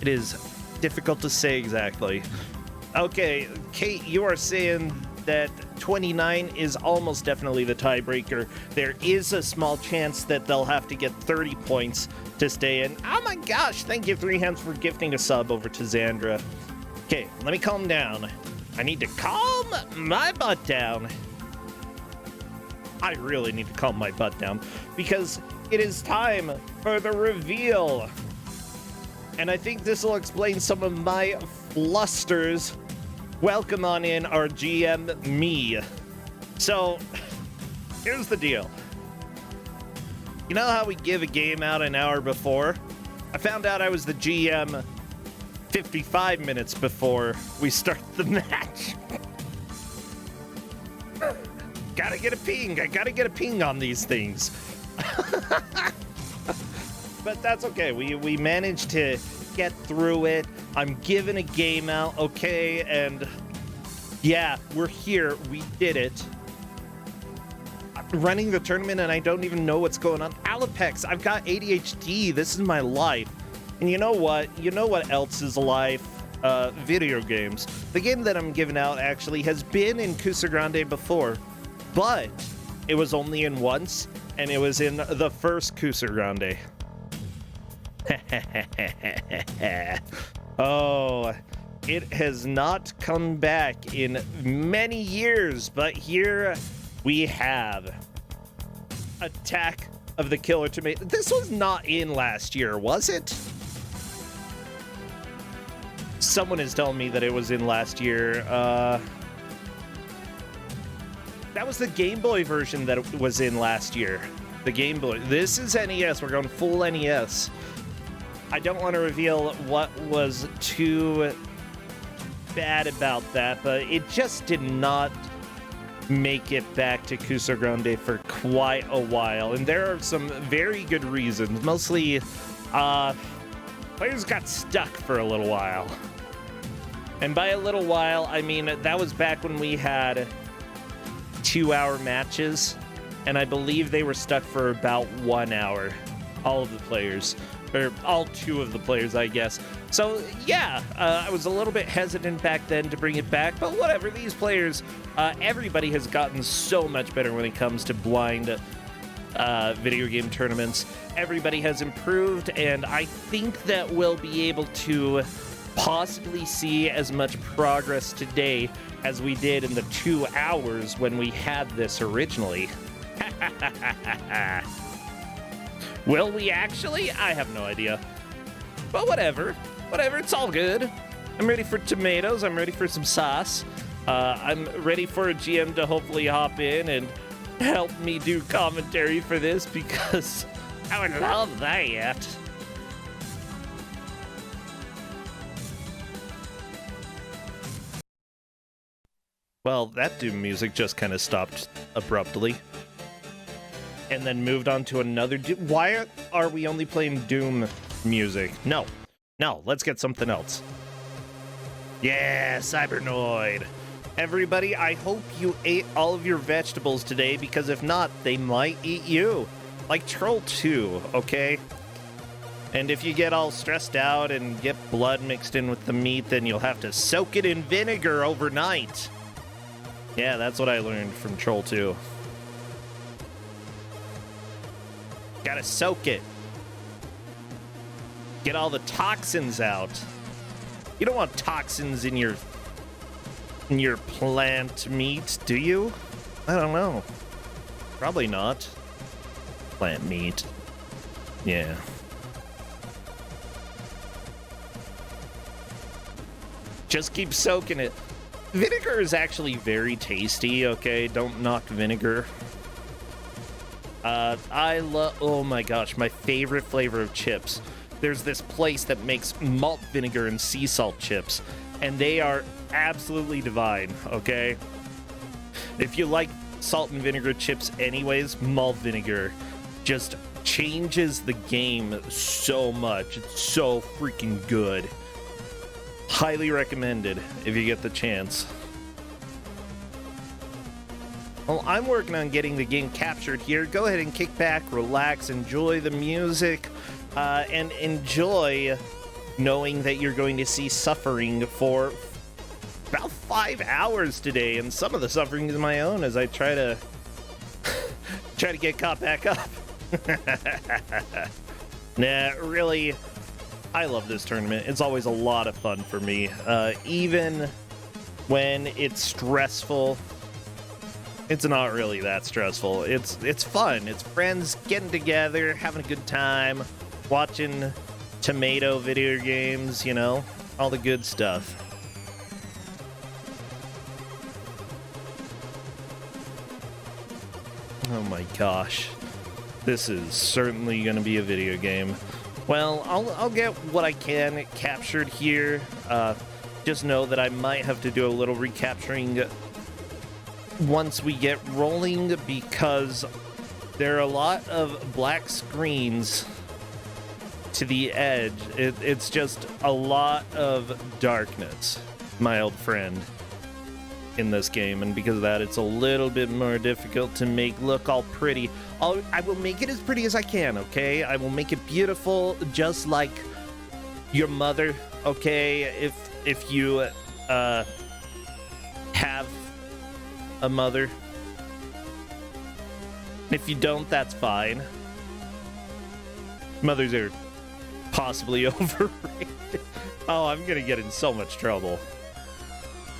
It is difficult to say exactly. Okay, Kate, you are saying that 29 is almost definitely the tiebreaker. There is a small chance that they'll have to get 30 points to stay in. Oh my gosh, thank you, Three Hands, for gifting a sub over to Xandra. Okay, let me calm down. I need to calm my butt down. I really need to calm my butt down because it is time for the reveal. And I think this will explain some of my flusters. Welcome on in, our GM, me. So, here's the deal. You know how we give a game out an hour before? I found out I was the GM 55 minutes before we start the match. Gotta get a ping. I gotta get a ping on these things. But that's okay. We managed to get through it. I'm giving a game out, okay? And yeah, we're here. We did it. I'm running the tournament and I don't even know what's going on. Alapex, I've got ADHD. This is my life. And you know what? You know what else is life? Video games. The game that I'm giving out actually has been in Kuso6rande before, but it was only in once, and it was in the first Kuso6rande. Oh, it has not come back in many years, but here we have Attack of the Killer Tomato. This was not in last year, was it? Someone is telling me that it was in last year. That was the Game Boy version that it was in last year. The Game Boy. This is NES. We're going full NES. I don't want to reveal what was too bad about that, but it just did not make it back to Kuso6rande for quite a while. And there are some very good reasons. Mostly, players got stuck for a little while. And by a little while, I mean, that was back when we had 2-hour matches, and I believe they were stuck for about 1 hour, all of the players, or all 2 of the players, I guess. So yeah, I was a little bit hesitant back then to bring it back, but whatever. These players, everybody has gotten so much better when it comes to blind video game tournaments. Everybody has improved, and I think that we'll be able to possibly see as much progress today as we did in the 2 hours when we had this originally. Will we actually? I have no idea. But whatever. Whatever, it's all good. I'm ready for tomatoes. I'm ready for some sauce. I'm ready for a GM to hopefully hop in and help me do commentary for this because I would love that. Well, that Doom music just kind of stopped abruptly. And then moved on to another Doom. Why are we only playing Doom music? No. No, let's get something else. Yeah, Cybernoid. Everybody, I hope you ate all of your vegetables today, because if not, they might eat you. Like Troll 2, okay? And if you get all stressed out and get blood mixed in with the meat, then you'll have to soak it in vinegar overnight. Yeah, that's what I learned from Troll 2. Gotta soak it. Get all the toxins out. You don't want toxins in your plant meat, do you? I don't know. Probably not. Plant meat. Yeah. Just keep soaking it. Vinegar is actually very tasty, okay? Don't knock vinegar. I love, oh my gosh, my favorite flavor of chips. There's this place that makes malt vinegar and sea salt chips, and they are absolutely divine, okay? If you like salt and vinegar chips anyways, malt vinegar just changes the game so much. It's so freaking good. Highly recommended if you get the chance. Well, I'm working on getting the game captured here. Go ahead and kick back, relax, enjoy the music, and enjoy knowing that you're going to see suffering for about 5 hours today, and some of the suffering is my own as I try to get caught back up. Nah, really, I love this tournament. It's always a lot of fun for me, even when it's stressful. It's not really that stressful. It's fun. It's friends getting together, having a good time, watching tomato video games, you know, all the good stuff. Oh my gosh. This is certainly going to be a video game. Well, I'll get what I can captured here. Just know that I might have to do a little recapturing once we get rolling, because there are a lot of black screens to the edge. It's just a lot of darkness, my old friend, in this game, and because of that, it's a little bit more difficult to make look all pretty. I will make it as pretty as I can, okay? I will make it beautiful, just like your mother, okay? If you have a mother. If you don't, that's fine. Mothers are possibly overrated. Oh, I'm gonna get in so much trouble.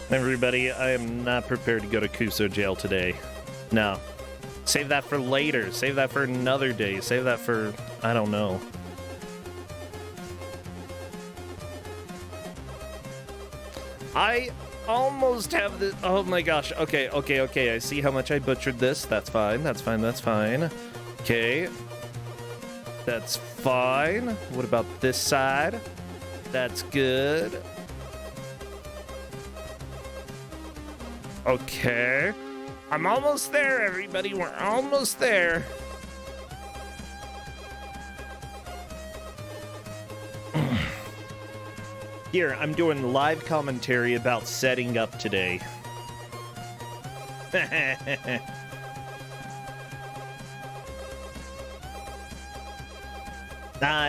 Everybody, I am not prepared to go to Kuso jail today. No. Save that for later. Save that for another day. Save that for, I don't know. I almost have the, oh my gosh. Okay. I see how much I butchered this. That's fine. Okay. That's fine. What about this side? That's good. Okay. I'm almost there, everybody. We're almost there. Here, I'm doing live commentary about setting up today.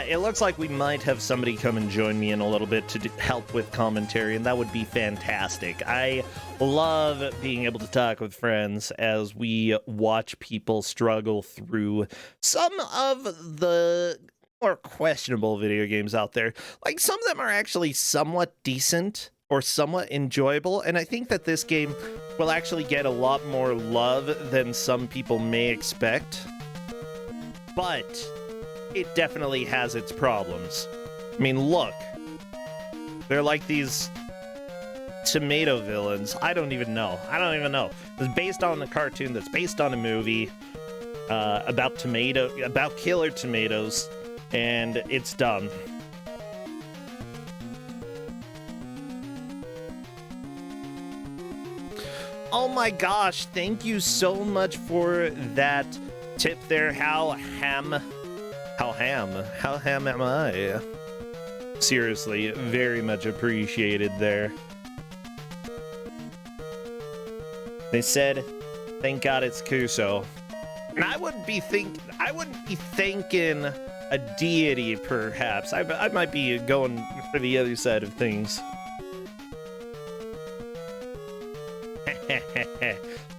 It looks like we might have somebody come and join me in a little bit to help with commentary, and that would be fantastic. I love being able to talk with friends as we watch people struggle through some of the more questionable video games out there. Like, some of them are actually somewhat decent or somewhat enjoyable, and I think that this game will actually get a lot more love than some people may expect. But it definitely has its problems. I mean, look. They're like these tomato villains. I don't even know. It's based on a cartoon that's based on a movie about killer tomatoes, and it's dumb. Oh my gosh, thank you so much for that tip there. How ham am I? Seriously, very much appreciated there. They said, thank God it's Kuso. And I wouldn't be thanking a deity, perhaps. I might be going for the other side of things.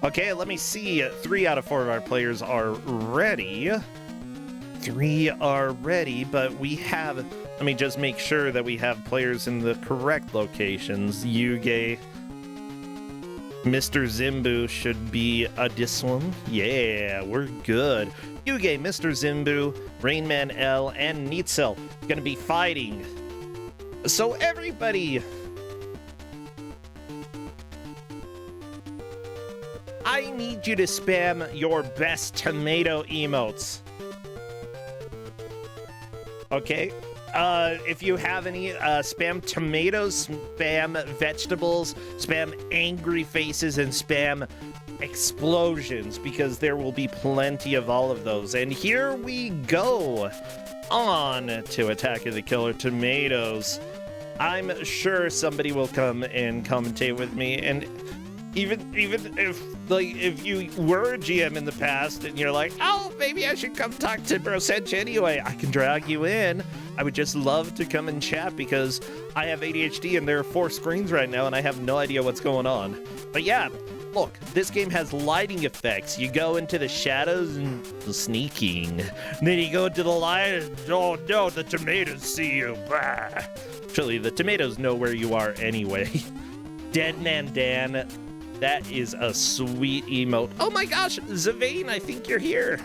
Okay, let me see. 3 out of 4 of our players are ready. 3 are ready, but we have... Let me just make sure that we have players in the correct locations. Yuge. Mr. Zimbu should be this one. Yeah, we're good. Yuge, Mr. Zimbu, Rainman L, and Neitzel gonna be fighting. So everybody... I need you to spam your best tomato emotes. Okay? If you have any, spam tomatoes, spam vegetables, spam angry faces, and spam explosions, because there will be plenty of all of those. And here we go on to Attack of the Killer Tomatoes. I'm sure somebody will come and commentate with me, and Even if if you were a GM in the past and you're like, oh, maybe I should come talk to Brosench anyway, I can drag you in. I would just love to come and chat because I have ADHD and there are 4 screens right now and I have no idea what's going on. But yeah, look, this game has lighting effects. You go into the shadows and sneaking. Then you go into the light. Oh no, the tomatoes see you. Bah. Actually, the tomatoes know where you are anyway. Dead Man Dan. That is a sweet emote. Oh my gosh, Zavane, I think you're here.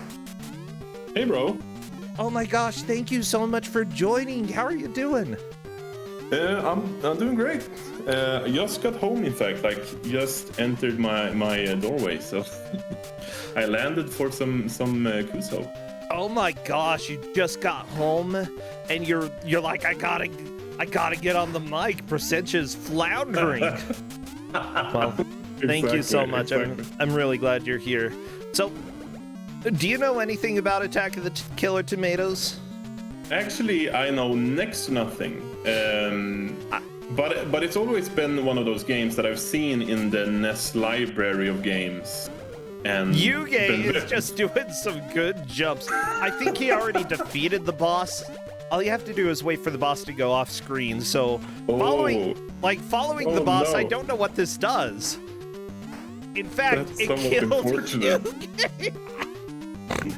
Hey, bro. Oh my gosh, thank you so much for joining. How are you doing? I'm doing great. I just got home, in fact, just entered my doorway, so I landed for some Kuso. Oh my gosh, you just got home and you're like, I gotta get on the mic. Brosench is floundering. Well, thank you so much. Exactly. I'm really glad you're here. So, do you know anything about Attack of the Killer Tomatoes? Actually, I know next to nothing. But it's always been one of those games that I've seen in the NES library of games. And Yuge is just doing some good jumps. I think he already defeated the boss. All you have to do is wait for the boss to go off screen. So following the boss, no. I don't know what this does. In fact, That's it somewhat killed unfortunate. Yuge.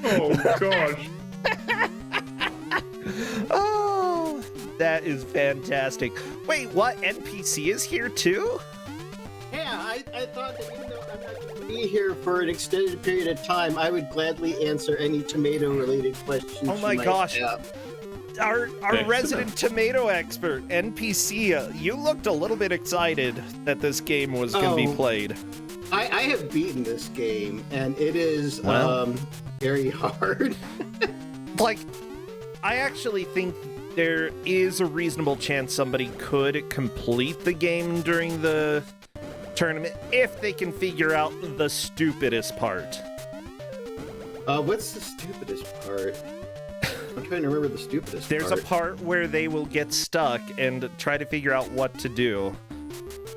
Oh gosh. Oh, that is fantastic. Wait, what? NPC is here too? Yeah, I thought that even though I'm not going to be here for an extended period of time, I would gladly answer any tomato-related questions. Oh my you might gosh. have. Our resident tomato expert, NPC, you looked a little bit excited that this game was going to be played. I have beaten this game, and it is very hard. Like, I actually think there is a reasonable chance somebody could complete the game during the tournament if they can figure out the stupidest part. What's the stupidest part? I'm trying to remember the stupidest There's part. a part where they will get stuck and try to figure out what to do.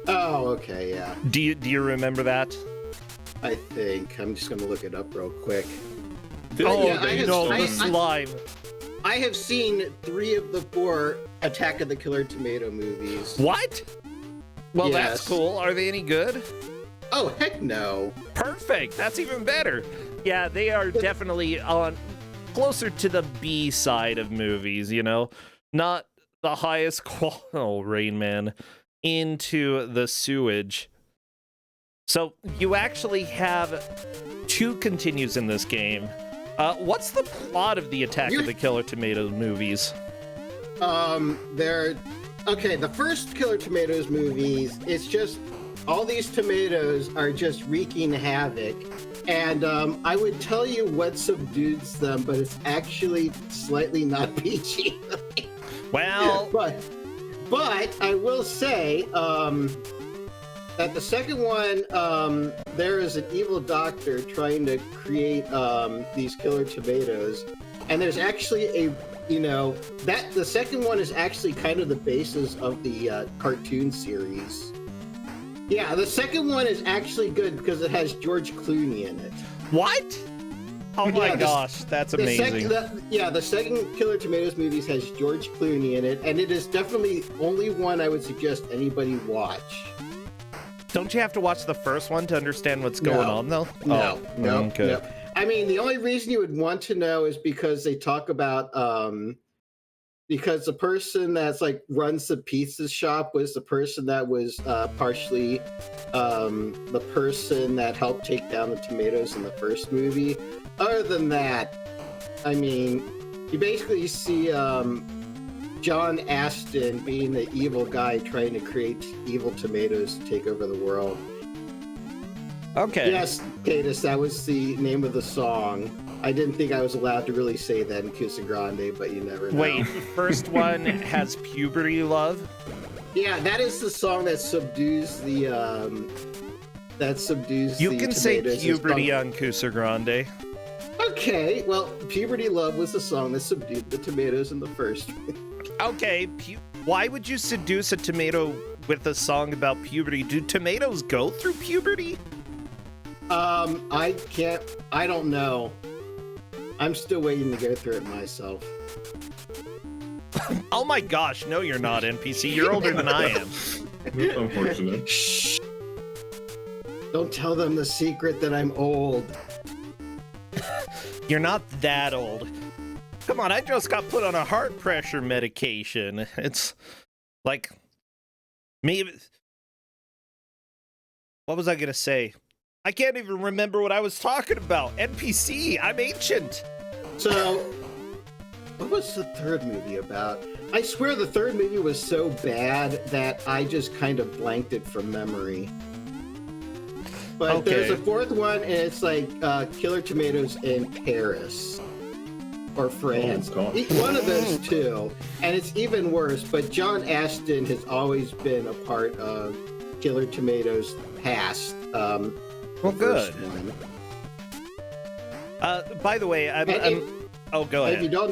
Oh, okay, yeah. Do you remember that? I think. I'm just going to look it up real quick. The slime. I have seen 3 of the 4 Attack of the Killer Tomato movies. What? Well, Yes. that's cool. Are they any good? Oh, heck no. Perfect. That's even better. Yeah, they are definitely on closer to the B side of movies, you know? Not the highest quality. Oh, Rain Man. Into the sewage. So you actually have 2 continues in this game. What's the plot of the Attack of the Killer Tomatoes movies? Okay, the first Killer Tomatoes movies, it's just all these tomatoes are just wreaking havoc. And I would tell you what subdues them, but it's actually slightly not PG. Well, but I will say that the second one, there is an evil doctor trying to create these killer tomatoes, and there's actually the second one is actually kind of the basis of the cartoon series. Yeah, the second one is actually good because it has George Clooney in it. what? Oh my gosh, that's amazing. The second Killer Tomatoes movies has George Clooney in it, and it is definitely only one I would suggest anybody watch. Don't you have to watch the first one to understand what's going on, though? No. Okay. I mean, the only reason you would want to know is because they talk about because the person that's runs the pizza shop was the person that was partially the person that helped take down the tomatoes in the first movie. Other than that, I mean, you basically see John Aston being the evil guy trying to create evil tomatoes to take over the world. Okay. Yes, Cadus, that was the name of the song. I didn't think I was allowed to really say that in Kuso6rande, but you never know. Wait, first one has Puberty Love? Yeah, that is the song that subdues the You can say tomatoes. puberty on Kuso6rande. Okay, well, Puberty Love was the song that subdued the tomatoes in the first. Okay, why would you seduce a tomato with a song about puberty. Do tomatoes go through puberty? I don't know. I'm still waiting to go through it myself. Oh my gosh, no you're not, NPC. You're older than I am. That's unfortunate. Shh. Don't tell them the secret that I'm old. You're not that old. Come on, I just got put on a heart pressure medication. It's like maybe. What was I gonna say? I can't even remember what I was talking about. NPC, I'm ancient. So, what was the third movie about? I swear the third movie was so bad that I just kind of blanked it from memory. But Okay. there's a fourth one, and it's like Killer Tomatoes in Paris or France. Oh, God. One of those two, and it's even worse. But John Ashton has always been a part of Killer Tomatoes' past. Well, good. First one. By the way, oh, go If you ahead. don't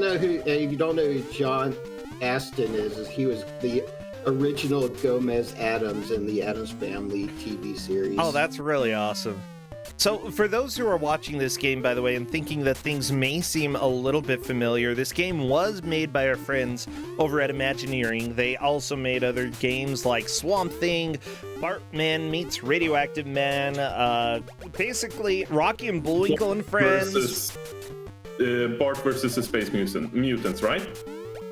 know who John Aston is he was the original Gomez Addams in the Addams Family TV series. Oh, that's really awesome. So, for those who are watching this game, by the way, and thinking that things may seem a little bit familiar, this game was made by our friends over at Imagineering. They also made other games like Swamp Thing, Bartman Meets Radioactive Man, basically Rocky and Bullwinkle and Friends. Versus, Bart versus the Space Mutants, right?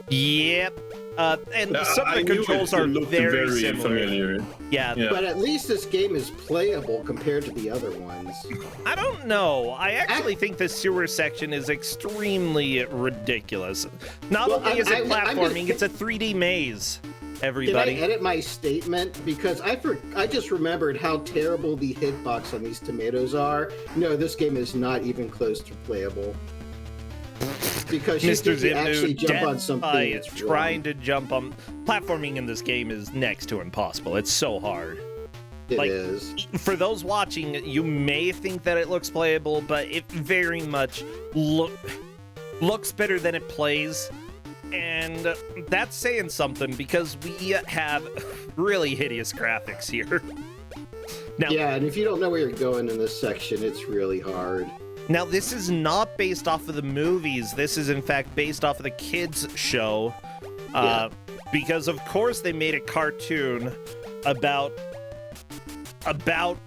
Yep. And some of I the knew controls it are looked very similar. familiar. Yeah. But at least this game is playable compared to the other ones. I don't know. I actually think the sewer section is extremely ridiculous. Not Well, only is it I'm platforming, just- it's a 3D maze. Did I Everybody. edit my statement? Because I just remembered how terrible the hitbox on these tomatoes are. No, this game is not even close to playable. Because Mr. you actually Zimbu, jump on death something. by it's trying wrong. to jump on. Platforming in this game is next to impossible. It's so hard. It like- is. For those watching, you may think that it looks playable, but it very much looks better than it plays. And that's saying something because we have really hideous graphics here. Now, Yeah, and if you don't know where you're going in this section, it's really hard. Now, this is not based off of the movies. This is, in fact, based off of the kids' show. Because, of course, they made a cartoon about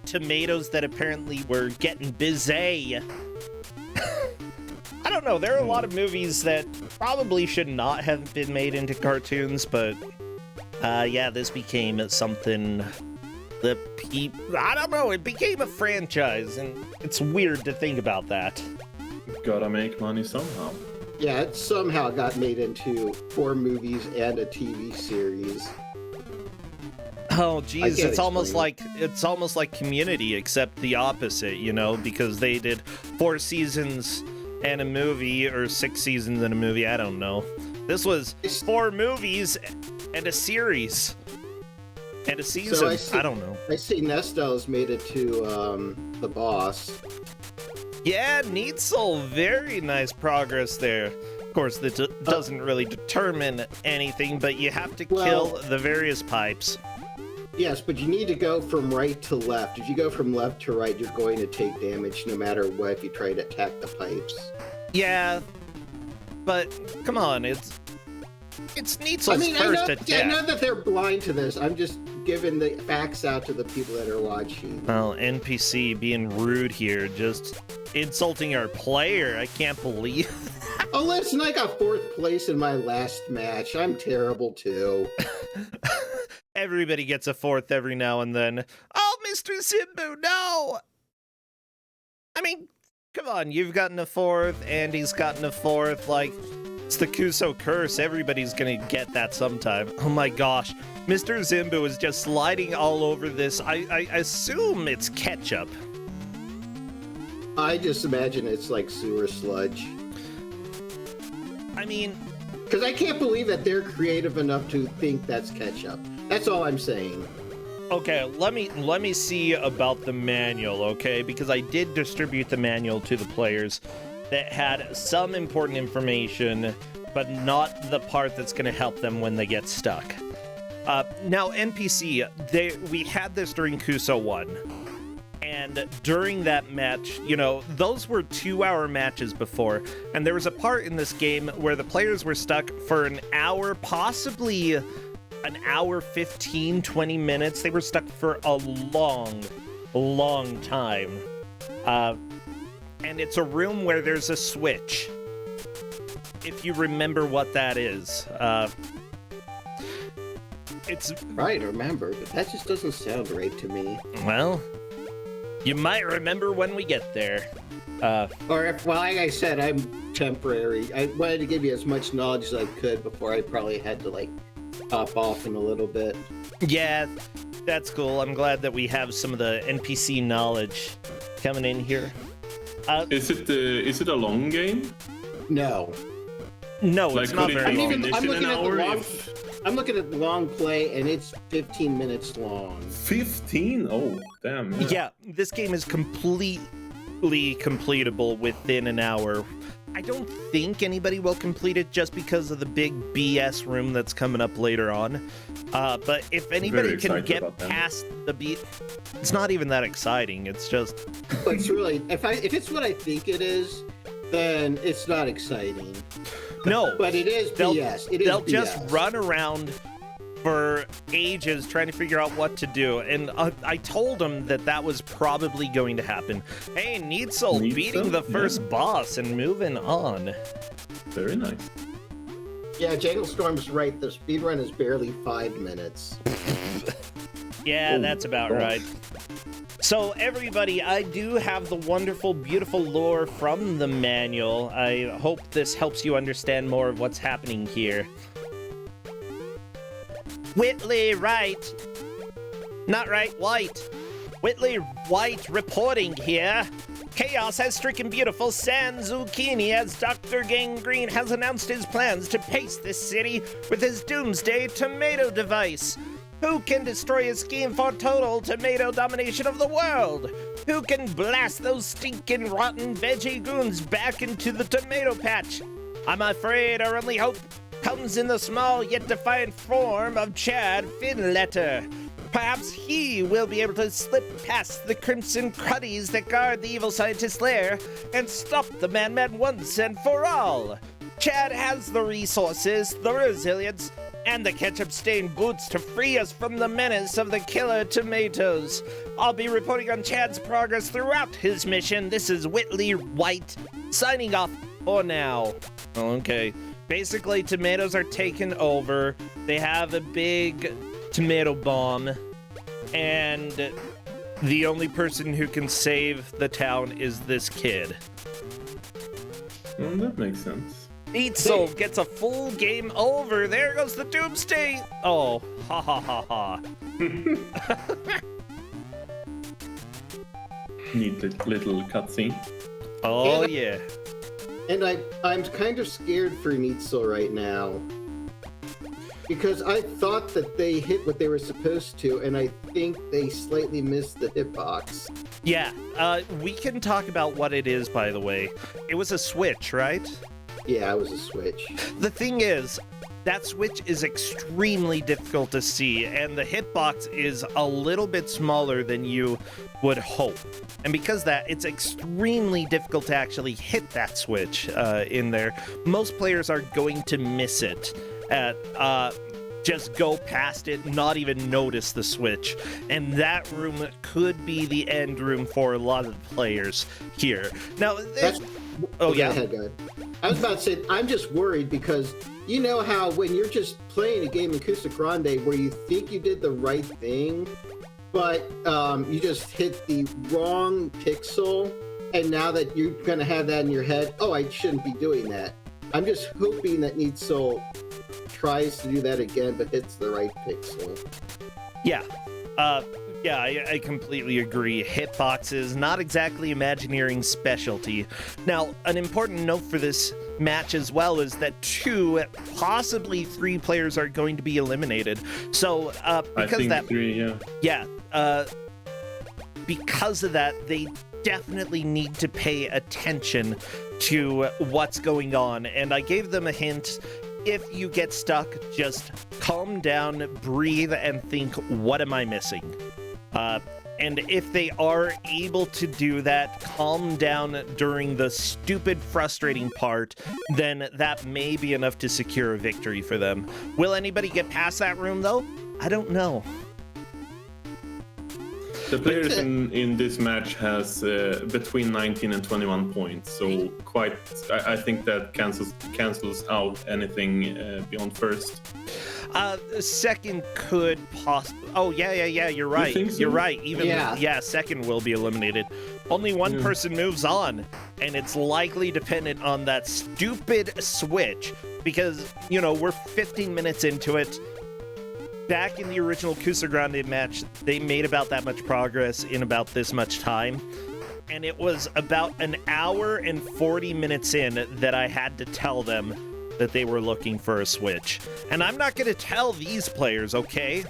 tomatoes that apparently were getting busy. I don't know. There are a lot of movies that probably should not have been made into cartoons, but yeah, this became something that I don't know. It became a franchise, and it's weird to think about that. Gotta make money somehow. Yeah, it somehow got made into 4 movies and a TV series. Oh, I geez, can't it's almost explain like Community, except the opposite, you know, because they did 4 seasons and a movie, or 6 seasons and a movie. I don't know. This was 4 movies and a series and a season. I don't know. I see Nestel's made it to The Boss. Yeah, Neitzel, very nice progress there. Of course, that doesn't really determine anything, but you have to kill the various pipes. Yes, but you need to go from right to left. If you go from left to right, you're going to take damage no matter what if you try to attack the pipes. Yeah, but come on, it's Neitzel's first attack. I know that they're blind to this. I'm just giving the facts out to the people that are watching. Well, NPC being rude here, just insulting our player. I can't believe. Oh, listen, I got 4th place in my last match. I'm terrible too. Everybody gets a 4th every now and then. Oh, Mr. Zimbu, no! I mean, come on, you've gotten a 4th, Andy's gotten a 4th, like, it's the Kuso curse, everybody's gonna get that sometime. Oh my gosh, Mr. Zimbu is just sliding all over this. I assume it's ketchup. I just imagine it's like sewer sludge. I mean, Because I can't believe that they're creative enough to think that's ketchup. That's all I'm saying. okay, let me see about the manual, okay? Because I did distribute the manual to the players that had some important information, but not the part that's going to help them when they get stuck. Now, NPC, we had this during Kuso6rande. And during that match, you know, those were 2-hour matches before. And there was a part in this game where the players were stuck for an hour, possibly an hour, 15, 20 minutes. They were stuck for a long time. And it's a room where there's a switch. If you remember what that is. It's... Right, I remember, but that just doesn't sound right to me. Well... You might remember when we get there. Or if, well, like I said, I'm temporary. I wanted to give you as much knowledge as I could before I probably had to, like, hop off in a little bit. Yeah, that's cool. I'm glad that we have some of the NPC knowledge coming in here. Is it a long game? No. No, Like, it's not could it very be long. I'm looking at the hour long... if- I'm looking at the long play, and it's 15 minutes long. 15? Oh, damn. Yeah, this game is completely completable within an hour. I don't think anybody will complete it just because of the big BS room that's coming up later on. But if anybody can excited get about that. past the beat, it's not even that exciting. It's just... But it's really, if it's what I think it is, then it's not exciting. No. But it is BS. They'll BS. just run around for ages trying to figure out what to do. And I told them that was probably going to happen. Hey, Needsoul beating the first boss and moving on. Very nice. Yeah, Jangle Storm's right. The speedrun is barely 5 minutes. Yeah, that's about right. So everybody, I do have the wonderful, beautiful lore from the manual. I hope this helps you understand more of what's happening here. Whitley Wright. Not right, White. Whitley White reporting here. Chaos has stricken beautiful San Zucchini as Dr. Gangrene has announced his plans to pace this city with his doomsday tomato device. Who can destroy his scheme for total tomato domination of the world? Who can blast those stinking rotten veggie goons back into the tomato patch? I'm afraid our only hope comes in the small yet defiant form of Chad Finletter. Perhaps he will be able to slip past the crimson cruddies that guard the evil scientist's lair and stop the madman once and for all. Chad has the resources, the resilience, and the ketchup-stained boots to free us from the menace of the killer tomatoes. I'll be reporting on Chad's progress throughout his mission. This is Whitley White, signing off for now. Okay. Basically, tomatoes are taken over. They have a big tomato bomb, and the only person who can save the town is this kid. Well, that makes sense. Needsoul gets a full game over. There goes the doomsday. Oh, ha ha ha ha. Neat little cutscene. Oh, yeah. And I'm kind of scared for Needsoul right now. Because I thought that they hit what they were supposed to, and I think they slightly missed the hitbox. Yeah, we can talk about what it is, by the way. It was a switch, right? Yeah, it was a switch. The thing is, that switch is extremely difficult to see, and the hitbox is a little bit smaller than you would hope. And because of that, it's extremely difficult to actually hit that switch in there. Most players are going to miss it. Just go past it, not even notice the switch. And that room could be the end room for a lot of players here. Now, Go ahead. I was about to say, I'm just worried because you know how when you're just playing a game in Kuso6rande where you think you did the right thing, but you just hit the wrong pixel, and now that you're going to have that in your head, oh, I shouldn't be doing that. I'm just hoping that Needsoul tries to do that again, but hits the right pixel. Yeah. I completely agree. Hitboxes, not exactly Imagineering's specialty. Now, an important note for this match as well is that 2, possibly 3 players are going to be eliminated. So, because that... 3, yeah. Yeah. Because of that, they definitely need to pay attention to what's going on. And I gave them a hint if you get stuck, just calm down, breathe, and think, what am I missing? And if they are able to do that, calm down during the stupid, frustrating part, then that may be enough to secure a victory for them. Will anybody get past that room, though? I don't know. The players in this match has between 19 and 21 points, so quite. I think that cancels out anything beyond first. Second could possibly. Oh yeah. You're right. You think so? You're right. Even second will be eliminated. Only one person moves on, and it's likely dependent on that stupid switch because we're 15 minutes into it. Back in the original Kuso6rande match, they made about that much progress in about this much time. And it was about an hour and 40 minutes in that I had to tell them that they were looking for a switch. And I'm not going to tell these players, okay?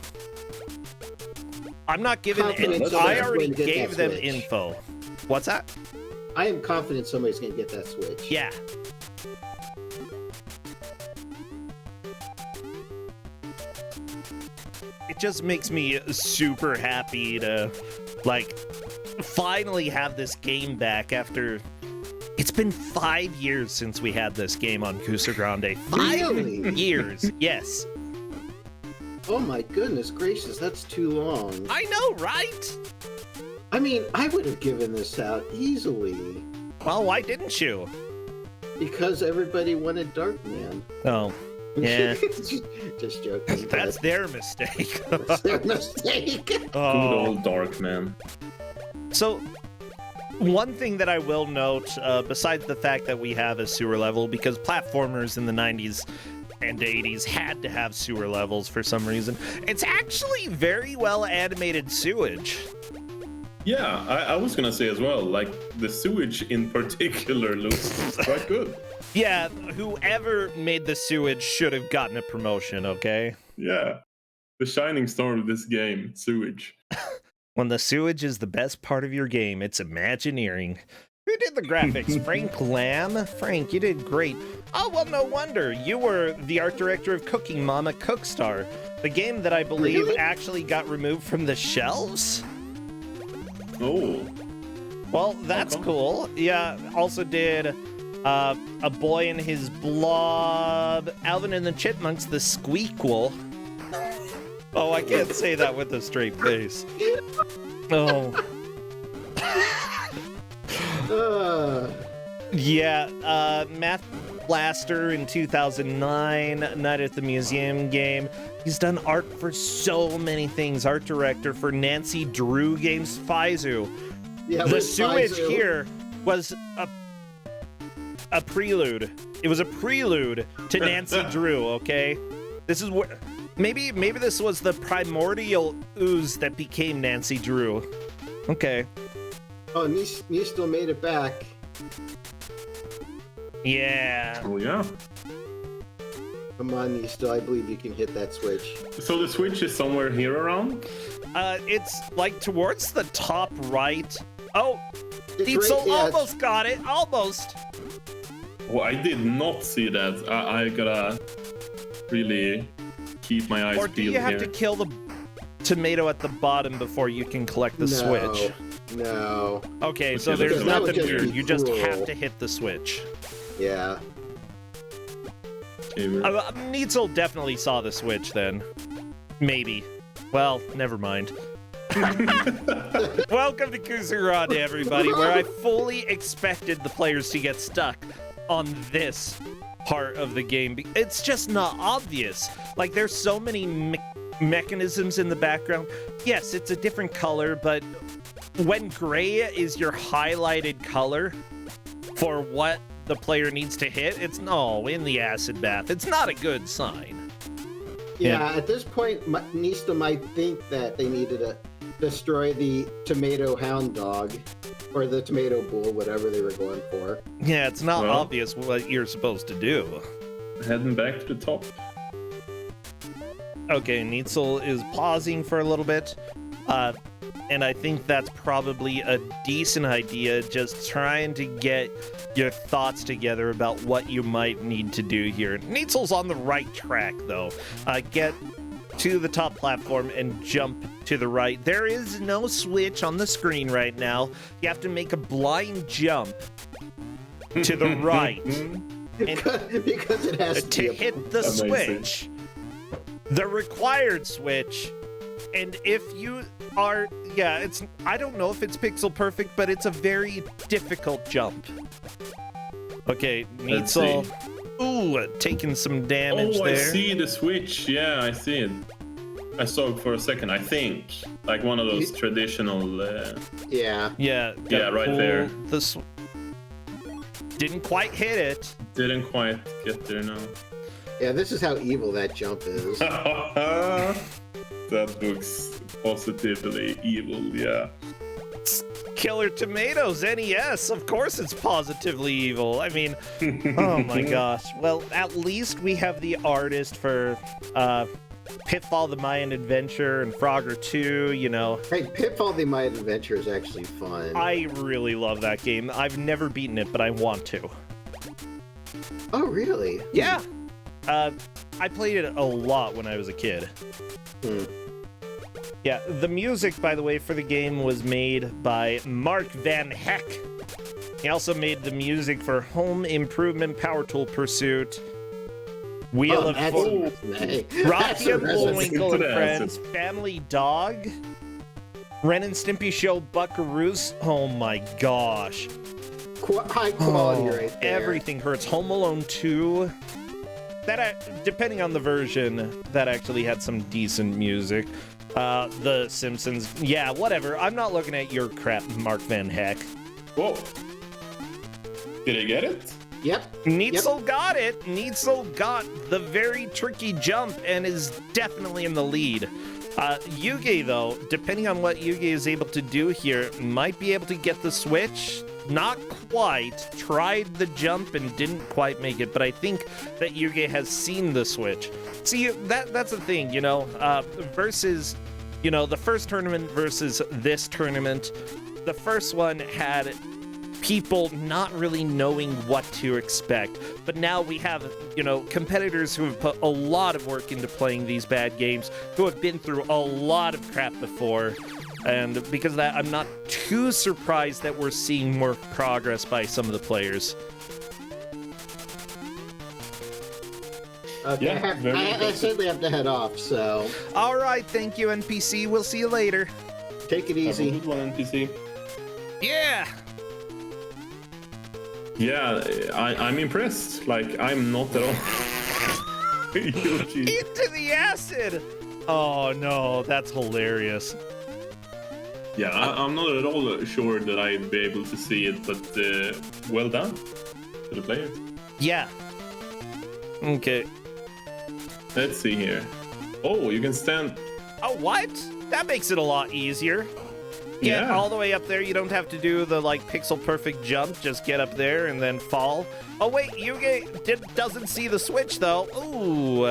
I'm not giving it. I already gave them info. What's that? I am confident somebody's going to get that switch. Yeah. It just makes me super happy to, finally have this game back after... It's been 5 years since we had this game on Kuso6rande. 5 years, yes. Oh my goodness gracious, that's too long. I know, right? I mean, I would have given this out easily. Well, why didn't you? Because everybody wanted Darkman. Oh. Yeah. Just joking. That's their mistake. That's their mistake. Good old Darkman. So, one thing that I will note, besides the fact that we have a sewer level, because platformers in the 90s and 80s had to have sewer levels for some reason, it's actually very well animated sewage. Yeah, I was gonna say as well, the sewage in particular looks quite good. Yeah, whoever made the sewage should have gotten a promotion, okay? Yeah. The shining star of this game, sewage. When the sewage is the best part of your game, it's Imagineering. Who did the graphics? Frank Lamb? Frank, you did great. Oh, well, no wonder. You were the art director of Cooking Mama Cookstar, the game that I believe actually got removed from the shelves? Oh. Well, that's cool. Yeah, also did... A Boy and His Blob, Alvin and the Chipmunks, The Squeakquel. Oh, I can't say that with a straight face. Oh. Yeah, Math Blaster in 2009, Night at the Museum game. He's done art for so many things. Art director for Nancy Drew games, Faizu. Yeah, the sewage Faizu here was a prelude. It was a prelude to Nancy Drew, okay? This is what maybe this was the primordial ooze that became Nancy Drew. Okay. Oh, Nistel made it back. Yeah. Oh yeah. Come on, Nistel, I believe you can hit that switch. So the switch is somewhere here around? It's towards the top right. Oh, Nistel right, yeah, almost got it. Almost. Well, I did not see that. I gotta really keep my eyes peeled. Or do you have to kill the tomato at the bottom before you can collect the switch? No. Okay, so there's nothing weird. You just have to hit the switch. Yeah. Neitzel definitely saw the switch then. Maybe. Well, never mind. Welcome to Kuso6rande, everybody, where I fully expected the players to get stuck on this part of the game. It's just not obvious. There's so many mechanisms in the background. Yes, it's a different color, but when gray is your highlighted color for what the player needs to hit, it's in the acid bath. It's not a good sign. Yeah, at this point, Nistel might think that they needed to destroy the tomato hound dog. Or the tomato bull, whatever they were going for. Yeah, it's not obvious what you're supposed to do. Heading back to the top. Okay, Neitzel is pausing for a little bit. and I think that's probably a decent idea, just trying to get your thoughts together about what you might need to do here. Neitzel's on the right track, though. Get to the top platform and jump to the right. There is no switch on the screen right now. You have to make a blind jump to the right. Because it has to hit the switch, the required switch. And if you are, I don't know if it's pixel perfect, but it's a very difficult jump. Okay, Neitzel. Ooh, taking some damage there. I see the switch. Yeah, I see it. I saw it for a second, I think. Like one of those traditional... Yeah, right there. Didn't quite hit it. Didn't quite get there, no. Yeah, this is how evil that jump is. That looks positively evil, yeah. Killer Tomatoes, NES, of course it's positively evil. I mean, oh my gosh. Well, at least we have the artist for Pitfall the Mayan Adventure and Frogger 2, you know. Hey, Pitfall the Mayan Adventure is actually fun. I really love that game. I've never beaten it, but I want to. Oh, really? Yeah. I played it a lot when I was a kid. Yeah, the music, by the way, for the game was made by Mark Van Heck. He also made the music for Home Improvement, Power Tool Pursuit, Wheel of Fortune, Rocky and Bullwinkle and Friends, Family Dog, Ren and Stimpy Show, Buckaroos. Oh my gosh. High quality right there. Everything hurts. Home Alone 2. That, depending on the version, that actually had some decent music. The Simpsons. Yeah, whatever. I'm not looking at your crap, Mark Van Heck. Whoa. Did I get it? Yep. Neitzel got it. Neitzel got the very tricky jump and is definitely in the lead. Yuge, though, depending on what Yuge is able to do here, might be able to get the switch. Not quite. Tried the jump and didn't quite make it, but I think that Yuge has seen the switch. See, that's the thing, you know, versus, you know, the first tournament versus this tournament. The first one had people not really knowing what to expect, but now we have, you know, competitors who have put a lot of work into playing these bad games, who have been through a lot of crap before. And because of that, I'm not too surprised that we're seeing more progress by some of the players. Okay, Yeah, I certainly have to head off, so... All right, thank you, NPC. We'll see you later. Take it Have a easy. good one, NPC. Yeah! Yeah, I'm impressed. Like, I'm not at all. Yoshi. Into the acid! Oh, no, that's hilarious. Yeah, I'm not at all sure that I'd be able to see it, but well done to the players. Yeah. Okay. Let's see here. Oh, you can stand. Oh, what? That makes it a lot easier. Get all the way up there. You don't have to do the, like, pixel perfect jump. Just get up there and then fall. Oh, wait, Yuge doesn't see the switch, though. Ooh.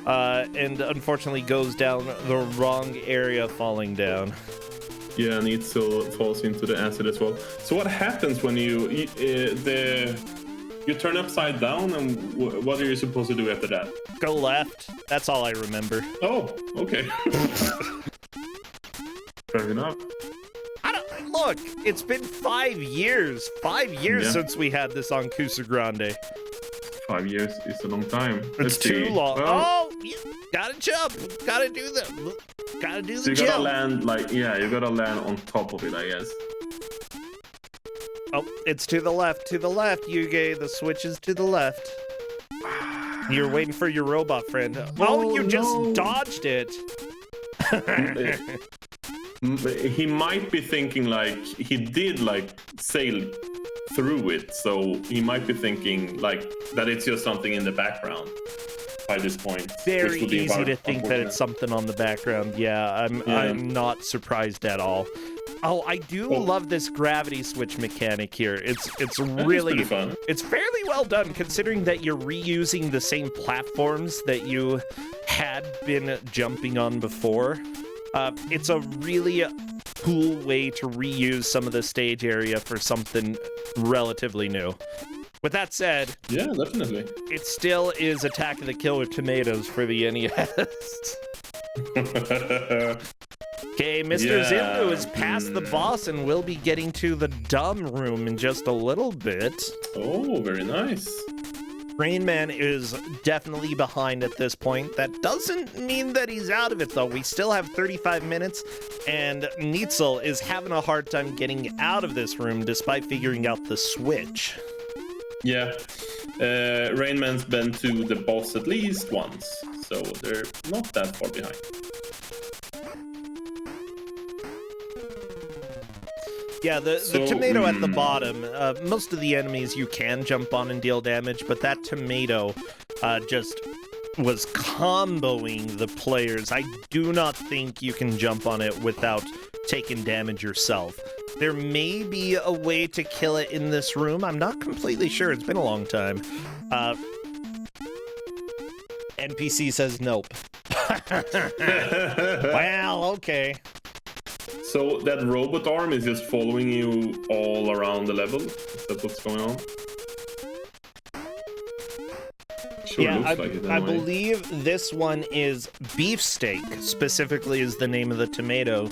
And unfortunately goes down the wrong area, falling down. Yeah, and it still falls into the acid as well. So what happens when you turn upside down, and what are you supposed to do after that? Go left. That's all I remember. Oh, okay. Fair enough. Look, it's been 5 years. 5 years since we had this on Kuso6rande. 5 years is a long time. It's too long. Well, Oh, you gotta jump. Gotta do the so you jump. gotta land, like, you gotta land on top of it, I guess. Oh, it's to the left, Yuge. The switch is to the left. You're waiting for your robot friend. Oh, you just dodged it. He might be thinking, like, he did, like, sail through it, so he might be thinking, like, that it's just something in the background by this point. Very easy to think that it's something on the background. Yeah, I'm not surprised at all. Oh, I do love this gravity switch mechanic here. It's really fun. It's fairly well done, considering that you're reusing the same platforms that you had been jumping on before. It's a really cool way to reuse some of the stage area for something relatively new. With that said, Yeah, definitely. it still is Attack of the Killer Tomatoes for the NES. Okay, Mr. Zindu is past the boss and will be getting to the dumb room in just a little bit. Oh, very nice. Rain Man is definitely behind at this point. That doesn't mean that he's out of it, though. We still have 35 minutes, and Neitzel is having a hard time getting out of this room despite figuring out the switch. Yeah. Rain Man's been to the boss at least once, so they're not that far behind. Yeah, the tomato at the bottom, most of the enemies you can jump on and deal damage, but that tomato just was comboing the players. I do not think you can jump on it without taking damage yourself. There may be a way to kill it in this room. I'm not completely sure. It's been a long time. NPC says nope. Well, okay. So that robot arm is just following you all around the level? Is that what's going on? Sure, Yeah, looks like it I anyway. believe this one is beefsteak, specifically is the name of the tomato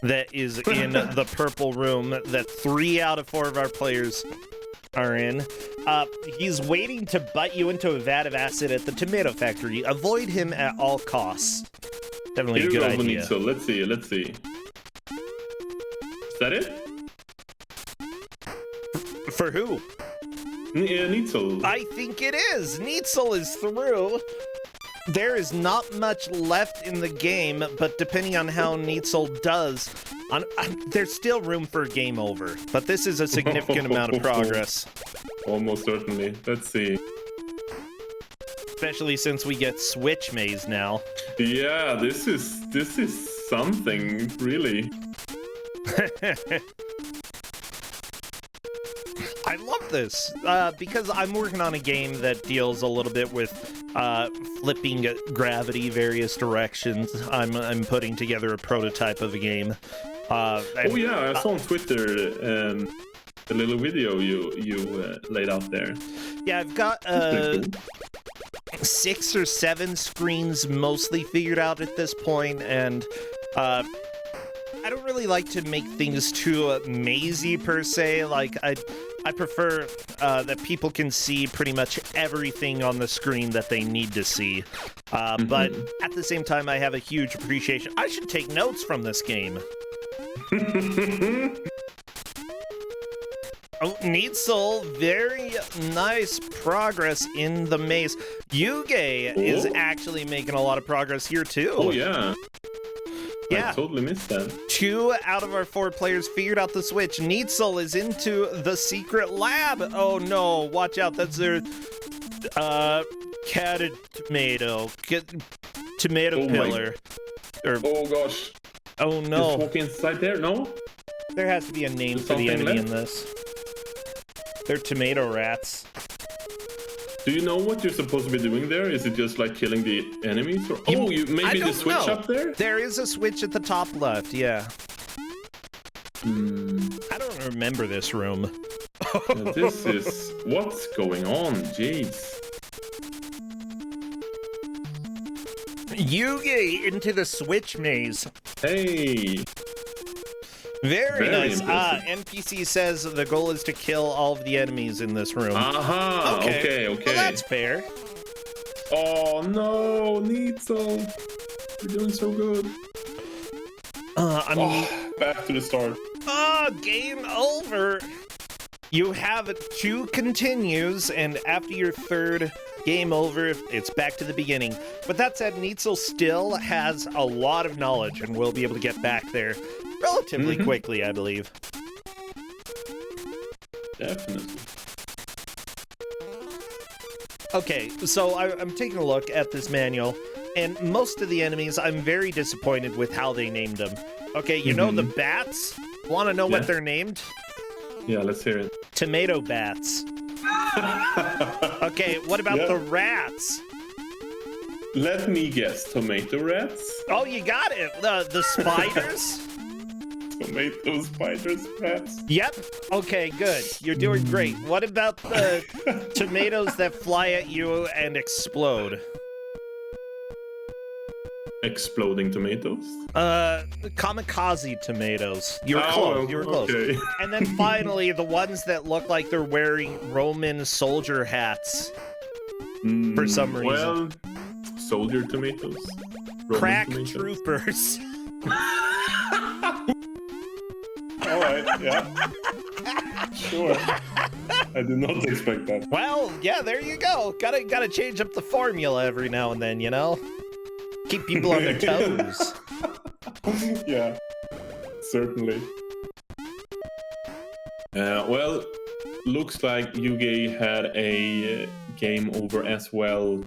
that is in the purple room that 3 out of 4 of our players are in. He's waiting to butt you into a vat of acid at the tomato factory. Avoid him at all costs. Definitely Here a good we go, idea. So let's see. Is that it? For who? Yeah, Neitzel. I think it is. Neitzel is through. There is not much left in the game, but depending on how Neitzel does, there's still room for game over. But this is a significant amount of progress. Almost certainly. Let's see. Especially since we get Switch Maze now. Yeah, this is something, really. I love this because I'm working on a game that deals a little bit with flipping gravity various directions. I'm putting together a prototype of a game. Oh yeah, I saw on Twitter the little video you laid out there. Yeah, I've got 6 or 7 screens mostly figured out at this point, and I don't really like to make things too mazy per se. Like I prefer that people can see pretty much everything on the screen that they need to see. But at the same time, I have a huge appreciation. I should take notes from this game. Oh, Neitzel, very nice progress in the maze. Yuge is actually making a lot of progress here too. Oh yeah. Yeah. I totally missed that. 2 out of our 4 players figured out the switch. Neitzel is into the secret lab. Oh no, watch out. That's their catted tomato. Tomato pillar. Oh gosh. Oh no. Just walk inside there? No? There has to be a name for the enemy in this. They're tomato rats. Do you know what you're supposed to be doing there? Is it just like killing the enemies? Or maybe the switch up there? There is a switch at the top left, yeah. I don't remember this room. Yeah, this is... What's going on? Jeez. Yuge into the switch maze. Hey. Very nice. Impressive. NPC says the goal is to kill all of the enemies in this room. Aha. Okay. Well, that's fair. Oh no, Neitzel. You're doing so good. Back to the start. Game over. You have 2 continues, and after your 3rd game over, it's back to the beginning. But that said, Neitzel still has a lot of knowledge and will be able to get back there relatively quickly, I believe. Definitely. Okay, so I'm taking a look at this manual, and most of the enemies, I'm very disappointed with how they named them. Okay, you know the bats? Want to know what they're named? Yeah, let's hear it. Tomato bats. Okay, what about the rats? Let me guess. Tomato rats? Oh, you got it. The spiders? Tomato spiders, perhaps? Yep. Okay, good. You're doing great. What about the tomatoes that fly at you and explode? Exploding tomatoes? Kamikaze tomatoes. You were close. You were close. Okay. And then finally, the ones that look like they're wearing Roman soldier hats for some reason. Well, soldier tomatoes. Roman Crack tomatoes. troopers. All right, yeah. Sure. I did not expect that. Well, yeah, there you go. Gotta change up the formula every now and then, you know? Keep people on their toes. Yeah, certainly. Well, looks like Yugi had a game over as well.